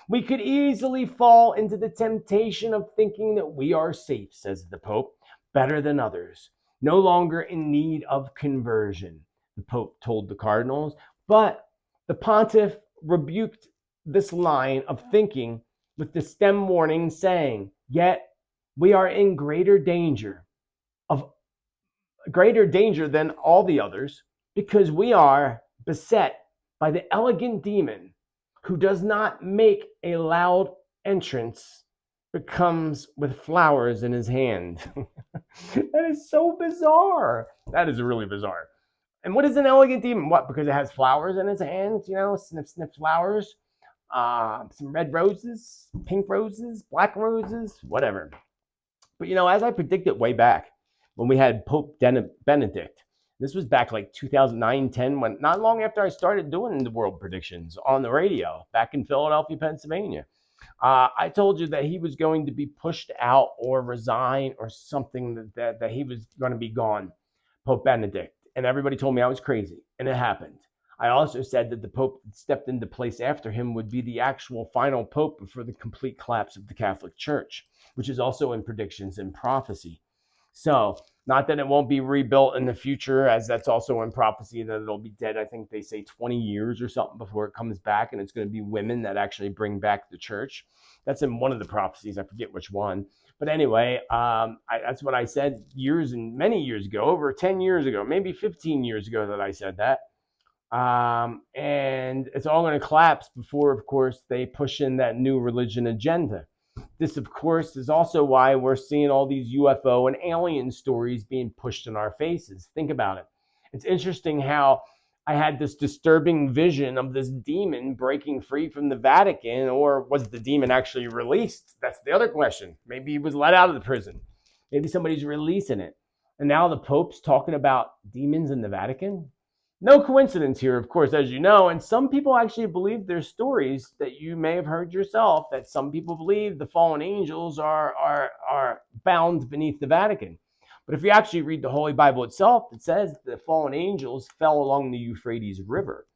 We could easily fall into the temptation of thinking that we are safe, says the Pope, better than others, no longer in need of conversion, the Pope told the cardinals. But the pontiff rebuked this line of thinking with the stem warning, saying, yet we are in greater danger than all the others, because we are beset by the elegant demon who does not make a loud entrance, but comes with flowers in his hand. That is so bizarre. That is really bizarre. And what is an elegant demon? What? Because it has flowers in its hands, sniff, sniff flowers. Some red roses, pink roses, black roses, whatever. But as I predicted way back when we had Pope Benedict, this was back like 2009, 10, when not long after I started doing the world predictions on the radio back in Philadelphia, Pennsylvania. I told you that he was going to be pushed out or resign or something, that he was going to be gone, Pope Benedict. And everybody told me I was crazy, and it happened. I also said that the Pope that stepped into place after him would be the actual final Pope before the complete collapse of the Catholic Church, which is also in predictions and prophecy. So, not that it won't be rebuilt in the future, as that's also in prophecy, that it'll be dead, I think they say 20 years or something before it comes back, and it's going to be women that actually bring back the church. That's in one of the prophecies, I forget which one. But anyway, that's what I said many years ago, over 10 years ago, maybe 15 years ago that I said that. And it's all going to collapse before, of course, they push in that new religion agenda. This, of course, is also why we're seeing all these UFO and alien stories being pushed in our faces. Think about it. It's interesting how I had this disturbing vision of this demon breaking free from the Vatican, or was the demon actually released? That's the other question. Maybe he was let out of the prison. Maybe somebody's releasing it. And now the Pope's talking about demons in the Vatican. No coincidence here, of course, as you know, and some people actually believe there's stories that you may have heard yourself, that some people believe the fallen angels are bound beneath the Vatican. But if you actually read the Holy Bible itself, it says the fallen angels fell along the Euphrates River.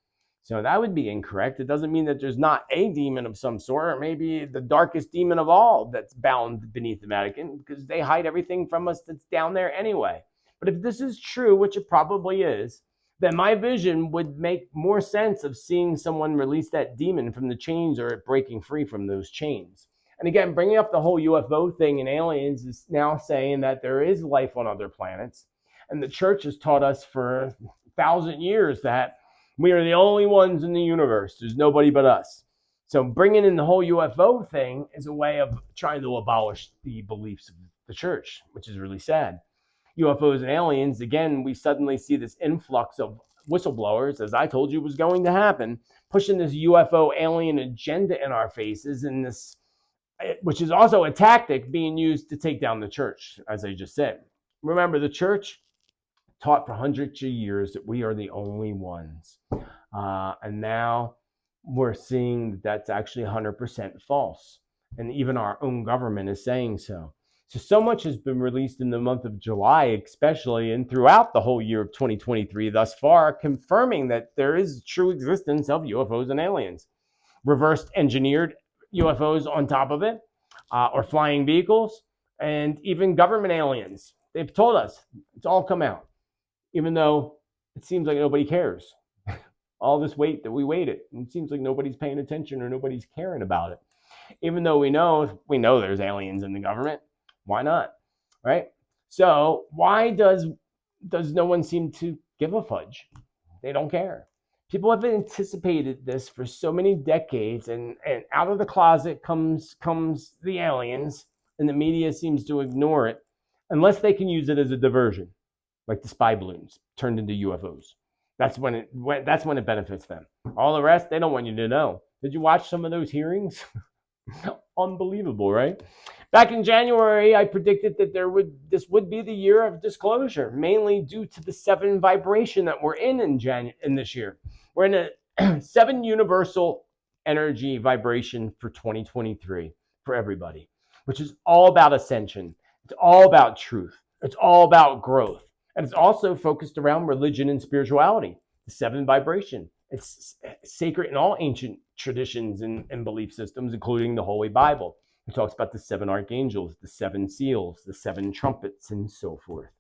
So that would be incorrect. It doesn't mean that there's not a demon of some sort, or maybe the darkest demon of all that's bound beneath the Vatican, because they hide everything from us that's down there anyway. But if this is true, which it probably is, then my vision would make more sense of seeing someone release that demon from the chains, or it breaking free from those chains. And again, bringing up the whole UFO thing and aliens is now saying that there is life on other planets. And the church has taught us for 1,000 years that we are the only ones in the universe. There's nobody but us. So bringing in the whole UFO thing is a way of trying to abolish the beliefs of the church, which is really sad. UFOs and aliens, again, we suddenly see this influx of whistleblowers, as I told you was going to happen, pushing this UFO alien agenda in our faces, and this, which is also a tactic being used to take down the church, as I just said. Remember, the church taught for hundreds of years that we are the only ones. And now we're seeing that that's actually 100% false. And even our own government is saying so. So much has been released in the month of July, especially, and throughout the whole year of 2023 thus far, confirming that there is true existence of UFOs and aliens. Reversed engineered UFOs on top of it, or flying vehicles, and even government aliens. They've told us it's all come out, even though it seems like nobody cares. All this wait that we waited, it seems like nobody's paying attention or nobody's caring about it. Even though we know there's aliens in the government. Why not? Right? So why does no one seem to give a fudge? They don't care. People have anticipated this for so many decades, and out of the closet comes the aliens, and the media seems to ignore it unless they can use it as a diversion. like the spy balloons turned into UFOs. That's when it benefits them. All the rest, they don't want you to know. Did you watch some of those hearings? Unbelievable, right? Back in January, I predicted that this would be the year of disclosure, mainly due to the 7 vibration that we're in this year. We're in a 7 universal energy vibration for 2023 for everybody, which is all about ascension. It's all about truth. It's all about growth. And it's also focused around religion and spirituality, the 7 vibration. It's sacred in all ancient traditions and belief systems, including the Holy Bible. It talks about the 7 archangels, the 7 seals, the 7 trumpets, and so forth,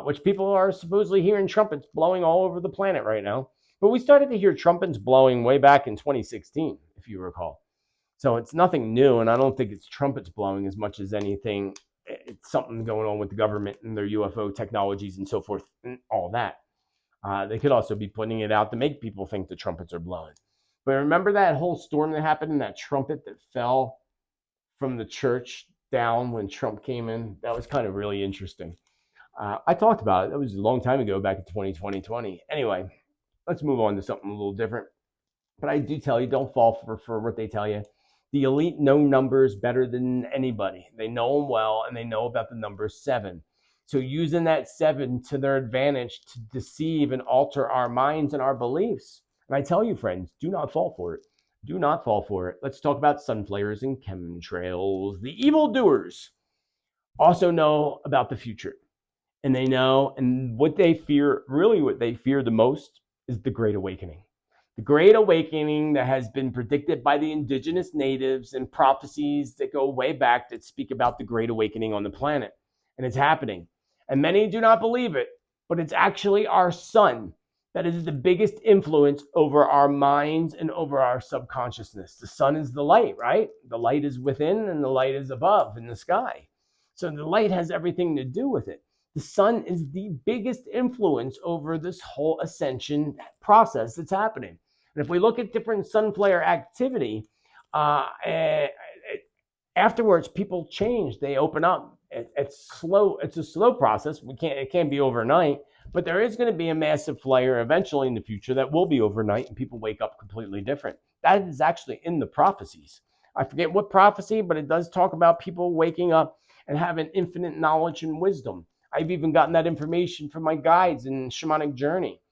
which people are supposedly hearing trumpets blowing all over the planet right now. But we started to hear trumpets blowing way back in 2016, if you recall. So it's nothing new, and I don't think it's trumpets blowing as much as anything. It's something going on with the government and their UFO technologies and so forth and all that. They could also be putting it out to make people think the trumpets are blowing. But remember that whole storm that happened and that trumpet that fell from the church down when Trump came in? That was kind of really interesting. I talked about it. That was a long time ago, back in 2020. Anyway, let's move on to something a little different. But I do tell you, don't fall for what they tell you. The elite know numbers better than anybody. They know them well, and they know about the number 7. So using that 7 to their advantage to deceive and alter our minds and our beliefs. And I tell you, friends, do not fall for it. Do not fall for it. Let's talk about sun flares and chemtrails. The evildoers also know about the future. And they know, and what they fear, really what they fear the most, is the Great Awakening. The Great Awakening that has been predicted by the indigenous natives and prophecies that go way back that speak about the Great Awakening on the planet. And it's happening. And many do not believe it, but it's actually our sun that is the biggest influence over our minds and over our subconsciousness. The sun is the light, right? The light is within and the light is above in the sky. So the light has everything to do with it. The sun is the biggest influence over this whole ascension process that's happening. And if we look at different sun flare activity, afterwards people change. They open up. It's slow. It's a slow process. It can't be overnight, but there is going to be a massive flare eventually in the future that will be overnight, and people wake up completely different. That is actually in the prophecies. I forget what prophecy, but it does talk about people waking up and having infinite knowledge and wisdom. I've even gotten that information from my guides in Shamanic Journey.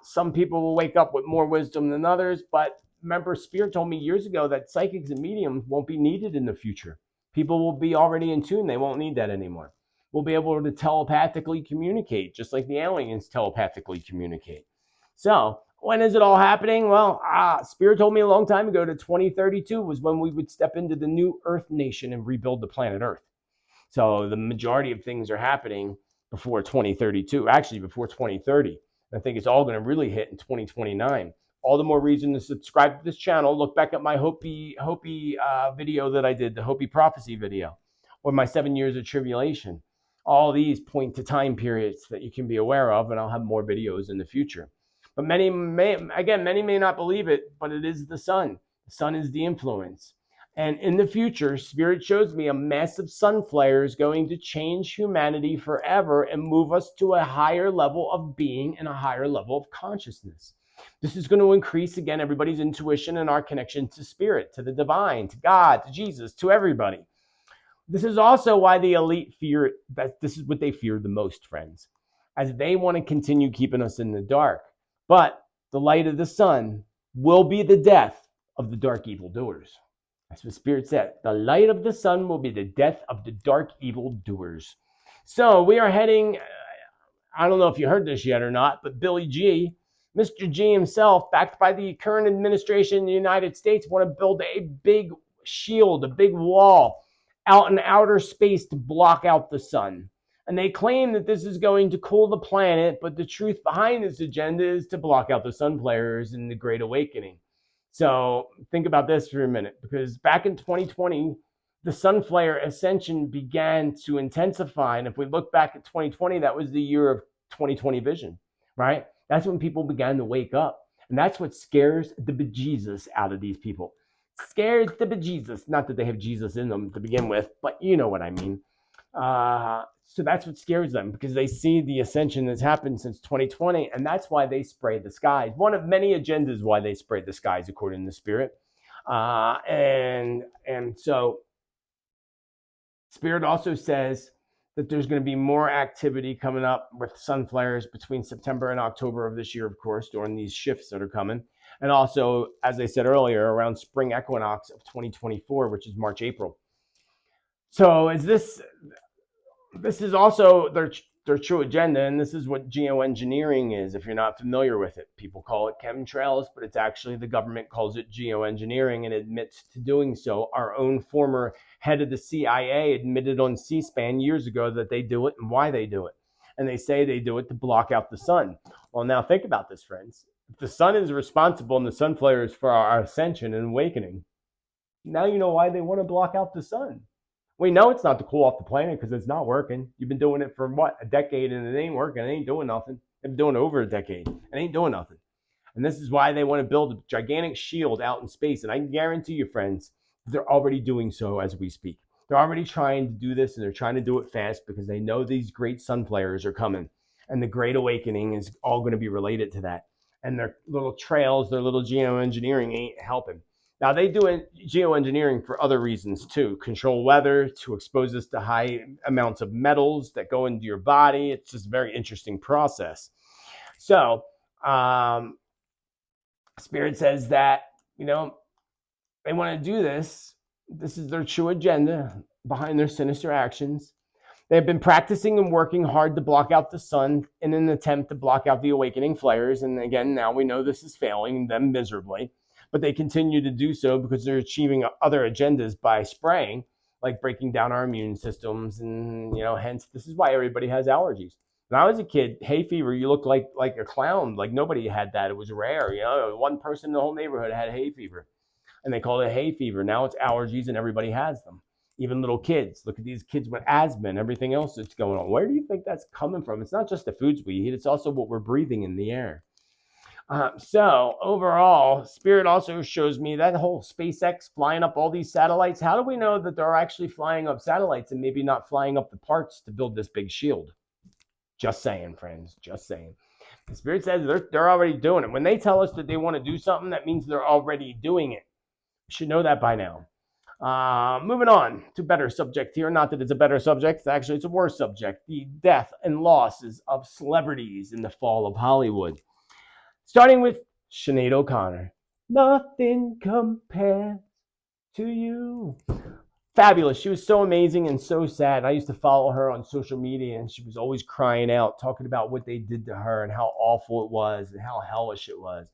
Some people will wake up with more wisdom than others, but remember, Spirit told me years ago that psychics and mediums won't be needed in the future. People will be already in tune. They won't need that anymore. We'll be able to telepathically communicate, just like the aliens telepathically communicate. So when is it all happening? Well, Spirit told me a long time ago that 2032 was when we would step into the new Earth nation and rebuild the planet Earth. So the majority of things are happening before 2032, actually before 2030. I think it's all going to really hit in 2029. All the more reason to subscribe to this channel. Look back at my Hopi video that I did, the Hopi prophecy video, or my 7 years of tribulation. All these point to time periods that you can be aware of, and I'll have more videos in the future. But many may not believe it, but it is the sun. The sun is the influence. And in the future, Spirit shows me a massive sun flare is going to change humanity forever and move us to a higher level of being and a higher level of consciousness. This is going to increase, again, everybody's intuition and our connection to Spirit, to the divine, to God, to Jesus, to everybody. This is also why the elite fear that this is what they fear the most, friends, as they want to continue keeping us in the dark. But the light of the sun will be the death of the dark evildoers. That's what Spirit said. The light of the sun will be the death of the dark evildoers. So we are heading, I don't know if you heard this yet or not, but Billy G, Mr. G himself, backed by the current administration in the United States, want to build a big shield, a big wall out in outer space to block out the sun. And they claim that this is going to cool the planet, but the truth behind this agenda is to block out the sun flares in the Great Awakening. So think about this for a minute, because back in 2020, the sun flare ascension began to intensify. And if we look back at 2020, that was the year of 2020 vision, right? That's when people began to wake up. And that's what scares the bejesus out of these people. Scares the bejesus. Not that they have Jesus in them to begin with, but you know what I mean. So that's what scares them, because they see the ascension that's happened since 2020, and that's why they spray the skies. One of many agendas why they sprayed the skies, according to the Spirit. And so Spirit also says that there's going to be more activity coming up with sun flares between September and October of this year, of course, during these shifts that are coming. And also, as I said earlier, around spring equinox of 2024, which is March, April. So this is also their true agenda, and this is what geoengineering is. If you're not familiar with it, people call it chemtrails, but it's actually, the government calls it geoengineering and admits to doing so. Our own former head of the CIA admitted on C-SPAN years ago that they do it and why they do it. And they say they do it to block out the sun. Well, now think about this, friends. If the sun is responsible and the sun flares for our ascension and awakening, now you know why they want to block out the sun. We know it's not to cool off the planet because it's not working. You've been doing it for what, a decade, and it ain't working. It ain't doing nothing. They've been doing it over a decade. It ain't doing nothing. And this is why they want to build a gigantic shield out in space. And I can guarantee you, friends, they're already doing so as we speak. They're already trying to do this, and they're trying to do it fast because they know these great sun flares are coming. And the Great Awakening is all going to be related to that. And their little trails, their little geoengineering ain't helping. Now, they do geoengineering for other reasons too. Control weather, to expose us to high amounts of metals that go into your body. It's just a very interesting process. So, Spirit says that, they want to do this. This is their true agenda behind their sinister actions. They've been practicing and working hard to block out the sun in an attempt to block out the awakening flares. And again, now we know this is failing them miserably. But they continue to do so because they're achieving other agendas by spraying, like breaking down our immune systems. And, hence, this is why everybody has allergies. When I was a kid, hay fever, you looked like a clown. Like nobody had that. It was rare. One person in the whole neighborhood had hay fever. And they called it hay fever. Now it's allergies and everybody has them. Even little kids. Look at these kids with asthma and everything else that's going on. Where do you think that's coming from? It's not just the foods we eat. It's also what we're breathing in the air. So overall, Spirit also shows me that whole SpaceX flying up all these satellites. How do we know that they're actually flying up satellites and maybe not flying up the parts to build this big shield? Just saying, friends. Just saying. The Spirit says they're already doing it. When they tell us that they want to do something, that means they're already doing it. You should know that by now. Moving on to a better subject here. Not that it's a better subject. Actually, it's a worse subject. The death and losses of celebrities in the fall of Hollywood. Starting with Sinead O'Connor. Nothing compares to you. Fabulous. She was so amazing and so sad. I used to follow her on social media, and she was always crying out, talking about what they did to her and how awful it was and how hellish it was.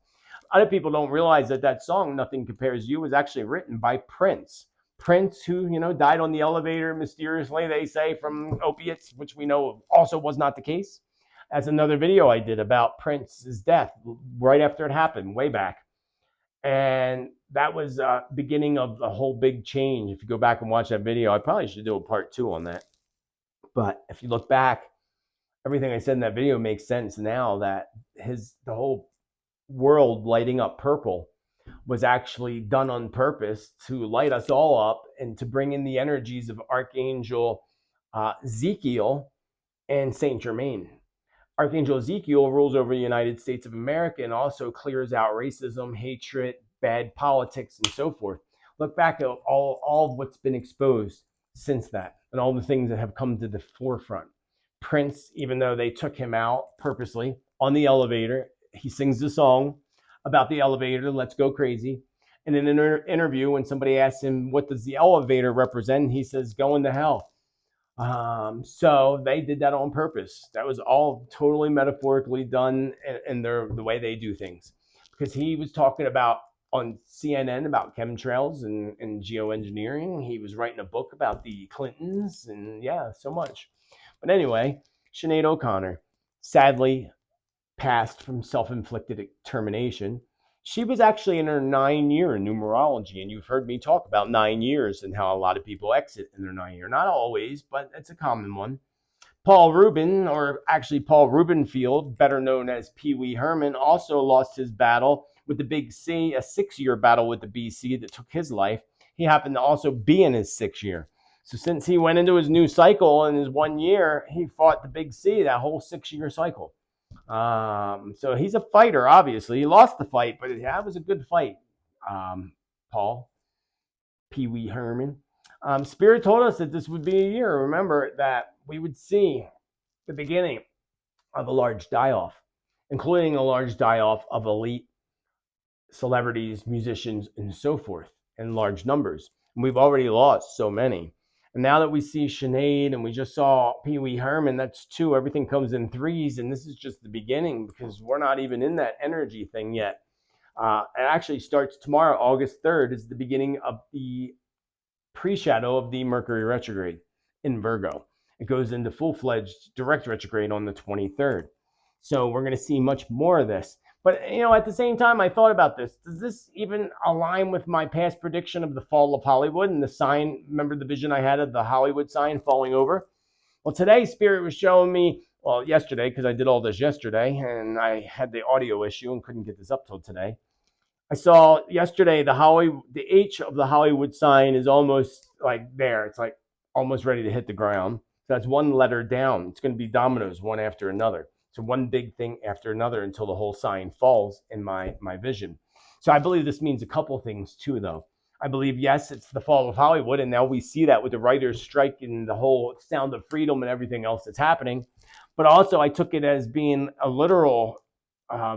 Other people don't realize that song, Nothing Compares to You, was actually written by Prince. Prince, who, died on the elevator mysteriously, they say, from opiates, which we know also was not the case. As another video I did about Prince's death right after it happened, way back. And that was beginning of the whole big change. If you go back and watch that video, I probably should do a part 2 on that. But if you look back, everything I said in that video makes sense now, that the whole world lighting up purple was actually done on purpose to light us all up and to bring in the energies of Archangel Ezekiel and Saint Germain. Archangel Ezekiel rules over the United States of America and also clears out racism, hatred, bad politics, and so forth. Look back at all of what's been exposed since that and all the things that have come to the forefront. Prince, even though they took him out purposely on the elevator, he sings the song about the elevator, Let's Go Crazy. And in an interview, when somebody asks him, what does the elevator represent? He says, going to hell. So they did that on purpose. That was all totally metaphorically done in the way they do things. Because he was talking about on CNN about chemtrails and geoengineering. He was writing a book about the Clintons and so much. But anyway, Sinead O'Connor sadly passed from self-inflicted termination. She was actually in her 9-year in numerology, and you've heard me talk about 9 years and how a lot of people exit in their 9 year. Not always, but it's a common one. Paul Rubin, or actually Paul Rubenfield, better known as Pee Wee Herman, also lost his battle with the Big C, a 6-year battle with the BC that took his life. He happened to also be in his 6th year. So since he went into his new cycle in his 1 year, he fought the big C, that whole 6-year cycle. So he's a fighter, obviously. He lost the fight, but that was a good fight, Paul. Pee Wee Herman. Spirit told us that this would be a year. Remember that we would see the beginning of a large die-off, including a large die-off of elite celebrities, musicians, and so forth in large numbers. And we've already lost so many. And now that we see Sinead and we just saw Pee Wee Herman, that's 2. Everything comes in 3s, and this is just the beginning because we're not even in that energy thing yet. It actually starts tomorrow, August 3rd, is the beginning of the pre-shadow of the Mercury retrograde in Virgo. It goes into full-fledged direct retrograde on the 23rd. So we're going to see much more of this. But, at the same time, I thought about this. Does this even align with my past prediction of the fall of Hollywood and the sign? Remember the vision I had of the Hollywood sign falling over? Well, today, Spirit was showing me, well, yesterday, because I did all this yesterday, and I had the audio issue and couldn't get this up till today. I saw yesterday the H of the Hollywood sign is almost like there. It's like almost ready to hit the ground. So that's 1 letter down. It's going to be dominoes, one after another. So one big thing after another until the whole sign falls in my vision. So I believe this means a couple things too, though. I believe, yes, it's the fall of Hollywood, and now we see that with the writers' strike and the whole Sound of Freedom and everything else that's happening. But also I took it as being a literal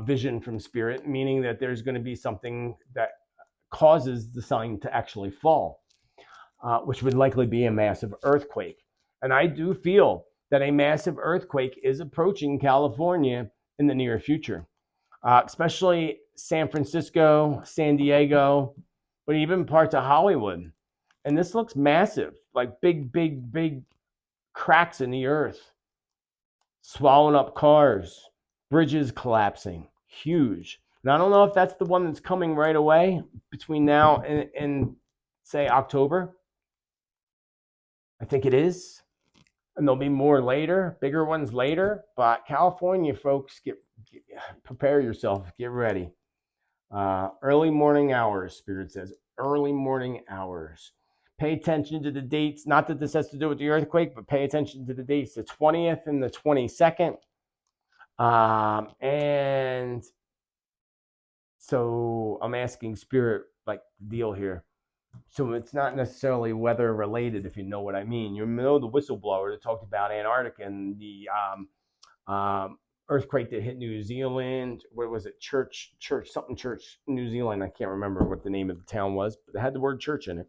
vision from Spirit, meaning that there's going to be something that causes the sign to actually fall, which would likely be a massive earthquake. And I do feel that a massive earthquake is approaching California in the near future, especially San Francisco, San Diego, but even parts of Hollywood. And this looks massive, like big, big, big cracks in the earth, swallowing up cars, bridges collapsing, huge. And I don't know if that's the one that's coming right away between now and say October. I think it is. And there'll be more later, bigger ones later. But California, folks, prepare yourself, get ready. Early morning hours, Spirit says. Early morning hours. Pay attention to the dates. Not that this has to do with the earthquake, but pay attention to the dates. The 20th and the 22nd. And so I'm asking Spirit, like, deal here. So it's not necessarily weather related, if you know what I mean. You know the whistleblower that talked about Antarctica and the earthquake that hit New Zealand. What was it? Church, New Zealand. I can't remember what the name of the town was, but it had the word church in it.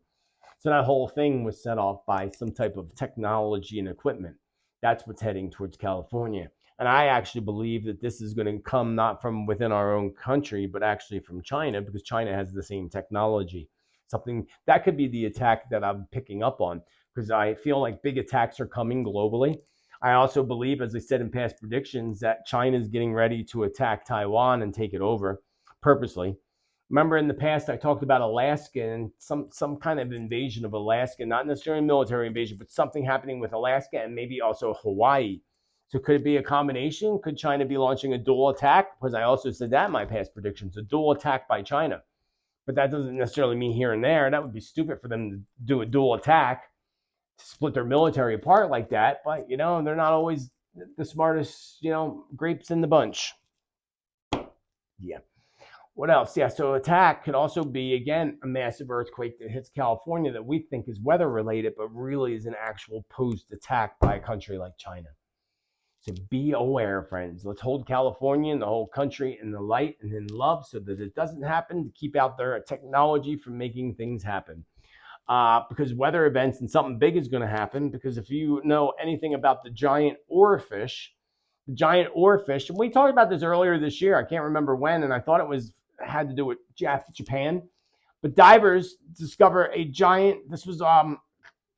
So that whole thing was set off by some type of technology and equipment. That's what's heading towards California. And I actually believe that this is going to come not from within our own country, but actually from China, because China has the same technology. Something that could be the attack that I'm picking up on, because I feel like big attacks are coming globally. I also believe, as I said in past predictions, that China is getting ready to attack Taiwan and take it over purposely. Remember in the past, I talked about Alaska and some kind of invasion of Alaska, not necessarily a military invasion, but something happening with Alaska and maybe also Hawaii. So could it be a combination? Could China be launching a dual attack? Because I also said that in my past predictions, a dual attack by China. But that doesn't necessarily mean here and there. That would be stupid for them to do a dual attack, to split their military apart like that. But, they're not always the smartest, grapes in the bunch. Yeah. What else? Yeah, so attack could also be, again, a massive earthquake that hits California that we think is weather related, but really is an actual posed attack by a country like China. So be aware, friends. Let's hold California and the whole country in the light and in love so that it doesn't happen, to keep out their technology from making things happen. Because weather events and something big is going to happen. Because if you know anything about the giant oarfish, and we talked about this earlier this year. I can't remember when, and I thought it had to do with Japan. But divers discover a giant, this was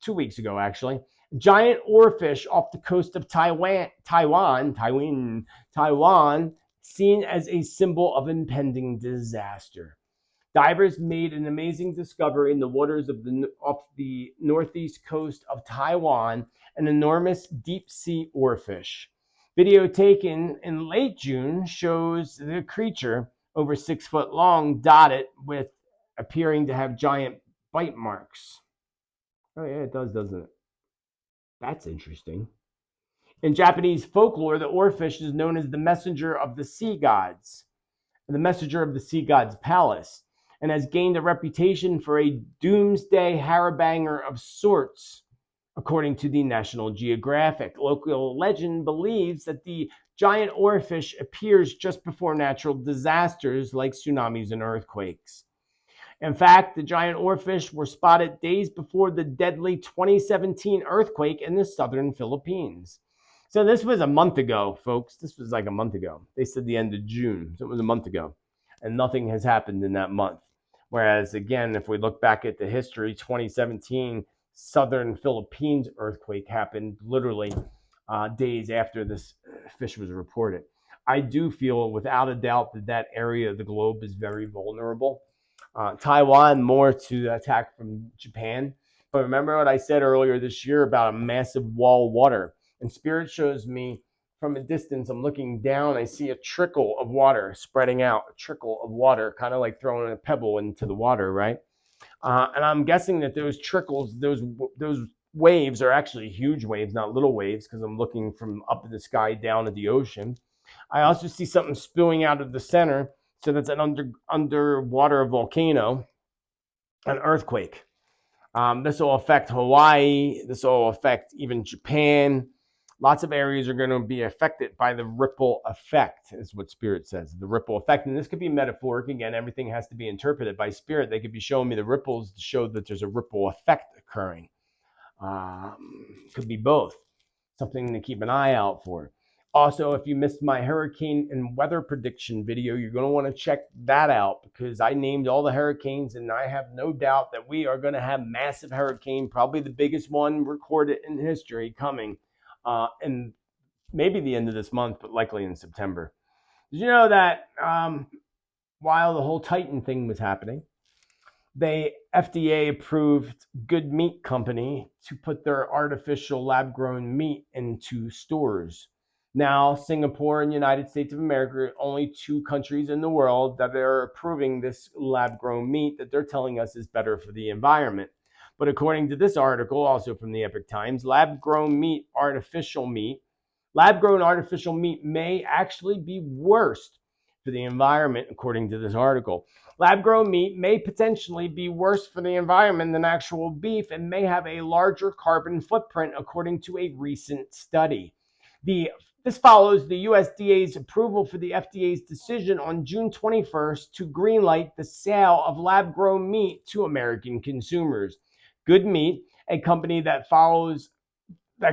2 weeks ago actually, giant oarfish off the coast of Taiwan, seen as a symbol of impending disaster. Divers made an amazing discovery in the waters off the northeast coast of Taiwan, an enormous deep sea oarfish. Video taken in late June shows the creature, over 6 foot long, dotted with appearing to have giant bite marks. Oh yeah, it does, doesn't it? That's interesting. In Japanese folklore, the oarfish is known as the messenger of the sea gods, the messenger of the sea god's palace, and has gained a reputation for a doomsday harabanger of sorts, according to the National Geographic. Local legend believes that the giant oarfish appears just before natural disasters like tsunamis and earthquakes. In fact, the giant oarfish were spotted days before the deadly 2017 earthquake in the southern Philippines. So this was a month ago, folks. This was like a month ago. They said the end of June, so it was a month ago. And nothing has happened in that month. Whereas, again, if we look back at the history, 2017 southern Philippines earthquake happened literally days after this fish was reported. I do feel without a doubt that that area of the globe is very vulnerable. Taiwan more to attack from Japan. But remember what I said earlier this year about a massive wall of water. And Spirit shows me from a distance, I'm looking down, I see a trickle of water spreading out, a trickle of water, kind of like throwing a pebble into the water, right? And I'm guessing that those trickles, those waves are actually huge waves, not little waves, because I'm looking from up in the sky down at the ocean. I also see something spewing out of the center. So that's an underwater volcano, an earthquake. This will affect Hawaii. This will affect even Japan. Lots of areas are going to be affected by the ripple effect, is what Spirit says. The ripple effect. And this could be metaphoric. Again, everything has to be interpreted by Spirit. They could be showing me the ripples to show that there's a ripple effect occurring. Could be both. Something to keep an eye out for. Also, if you missed my hurricane and weather prediction video, you're going to want to check that out because I named all the hurricanes and I have no doubt that we are going to have massive hurricane, probably the biggest one recorded in history coming in maybe the end of this month, but likely in September. Did you know that while the whole Titan thing was happening, they FDA approved Good Meat Company to put their artificial lab grown meat into stores. Now, Singapore and United States of America are only two countries in the world that are approving this lab grown meat that they're telling us is better for the environment. But according to this article, also from the Epic Times, lab grown artificial meat may actually be worse for the environment, according to this article. Lab-grown meat may potentially be worse for the environment than actual beef and may have a larger carbon footprint, according to a recent study. This follows the USDA's approval for the FDA's decision on June 21st to greenlight the sale of lab-grown meat to American consumers. Good Meat, a company that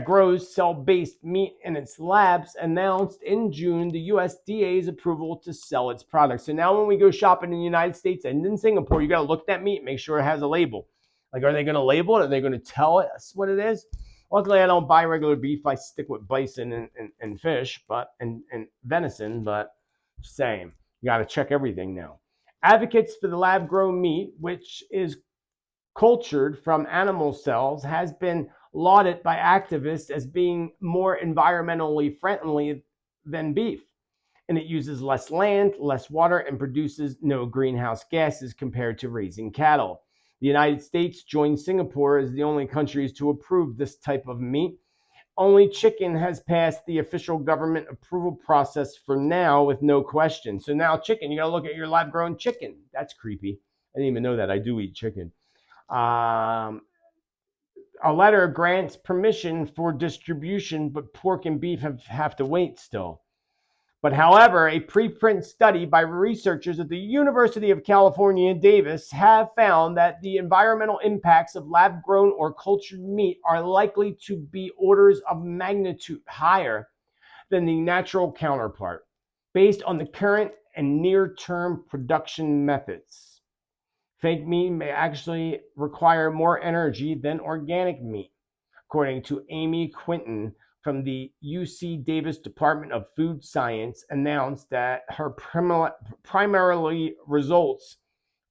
grows cell-based meat in its labs, announced in June the USDA's approval to sell its products. So now when we go shopping in the United States and in Singapore, you got to look at that meat, make sure it has a label. Like, are they going to label it? Are they going to tell us what it is? Luckily, I don't buy regular beef. I stick with bison and fish, and venison, but same. You got to check everything now. Advocates for the lab-grown meat, which is cultured from animal cells, has been lauded by activists as being more environmentally friendly than beef. And it uses less land, less water, and produces no greenhouse gases compared to raising cattle. The United States joined Singapore as the only countries to approve this type of meat. Only chicken has passed the official government approval process for now with no question. So now chicken, you got to look at your lab-grown chicken. That's creepy. I didn't even know that. I do eat chicken. A letter grants permission for distribution, but pork and beef have to wait still. But however, a preprint study by researchers at the University of California, Davis, have found that the environmental impacts of lab-grown or cultured meat are likely to be orders of magnitude higher than the natural counterpart, based on the current and near-term production methods. Fake meat may actually require more energy than organic meat, according to Amy Quinton from the UC Davis Department of Food Science, announced that her primarily results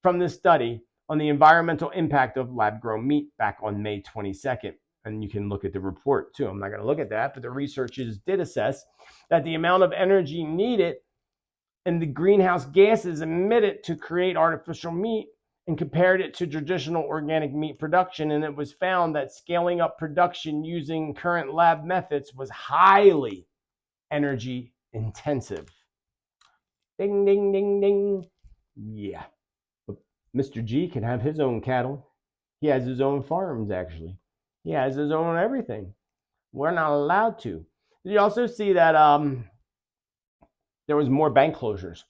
from this study on the environmental impact of lab-grown meat back on May 22nd. And you can look at the report too. I'm not going to look at that, but the researchers did assess that the amount of energy needed and the greenhouse gases emitted to create artificial meat and compared it to traditional organic meat production, and it was found that scaling up production using current lab methods was highly energy intensive. Ding, ding, ding, ding. Yeah. But Mr. G can have his own cattle. He has his own farms, actually. He has his own everything. We're not allowed to. Did you also see that there was more bank closures?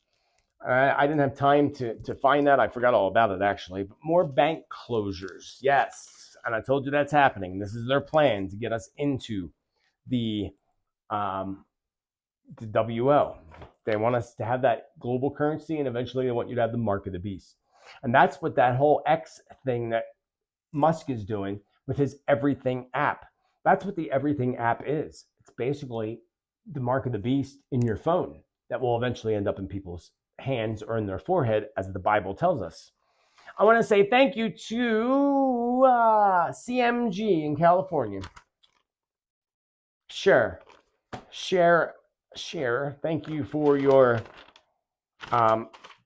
I didn't have time to find that. I forgot all about it, actually. But more bank closures, yes. And I told you that's happening. This is their plan to get us into the WO. They want us to have that global currency, and eventually they want you to have the mark of the beast. And that's what that whole X thing that Musk is doing with his Everything app. That's what the Everything app is. It's basically the mark of the beast in your phone that will eventually end up in people's hands or in their forehead, as the Bible tells us. I want to say thank you to CMG in California. Share. Thank you for your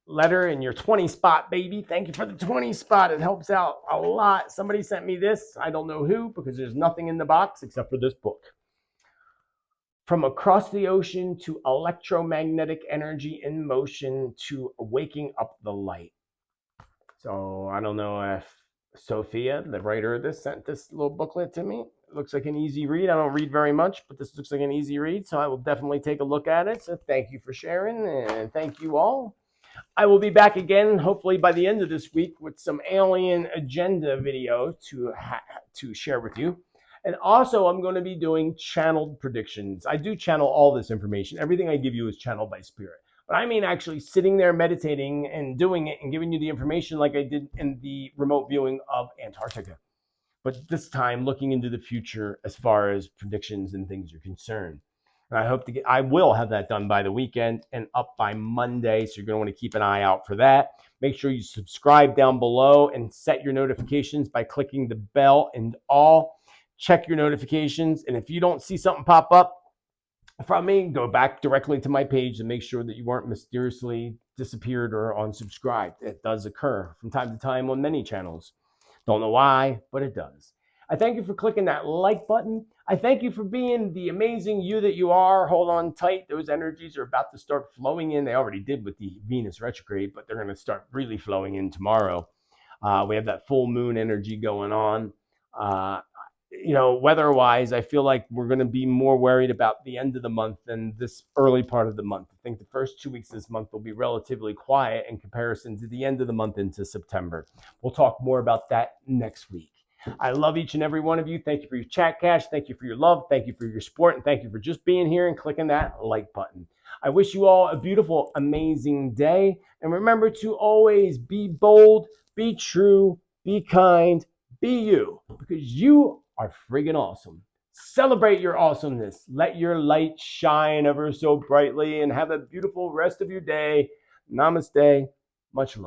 letter and your 20 spot, baby. Thank you for the 20 spot. It helps out a lot. Somebody sent me this. I don't know who, because there's nothing in the box except for this book. From across the ocean to electromagnetic energy in motion to waking up the light. So I don't know if Sophia, the writer of this, sent this little booklet to me. It looks like an easy read. I don't read very much, but this looks like an easy read, so I will definitely take a look at it. So thank you for sharing, and thank you all. I will be back again, hopefully by the end of this week, with some alien agenda video to share with you. And also, I'm going to be doing channeled predictions. I do channel all this information. Everything I give you is channeled by spirit. But I mean actually sitting there meditating and doing it and giving you the information like I did in the remote viewing of Antarctica. But this time looking into the future as far as predictions and things are concerned. And I will have that done by the weekend and up by Monday. So you're going to want to keep an eye out for that. Make sure you subscribe down below and set your notifications by clicking the bell and all. Check your notifications. And if you don't see something pop up from me, go back directly to my page and make sure that you weren't mysteriously disappeared or unsubscribed. It does occur from time to time on many channels. Don't know why, but it does. I thank you for clicking that like button. I thank you for being the amazing you that you are. Hold on tight. Those energies are about to start flowing in. They already did with the Venus retrograde, but they're going to start really flowing in tomorrow. We have that full moon energy going on. Weather-wise, I feel like we're going to be more worried about the end of the month than this early part of the month. I think the first 2 weeks of this month will be relatively quiet in comparison to the end of the month into September. We'll talk more about that next week. I love each and every one of you. Thank you for your chat cash. Thank you for your love. Thank you for your support. And thank you for just being here and clicking that like button. I wish you all a beautiful, amazing day. And remember to always be bold, be true, be kind, be you, because you are friggin' awesome. Celebrate your awesomeness. Let your light shine ever so brightly and have a beautiful rest of your day. Namaste. Much love.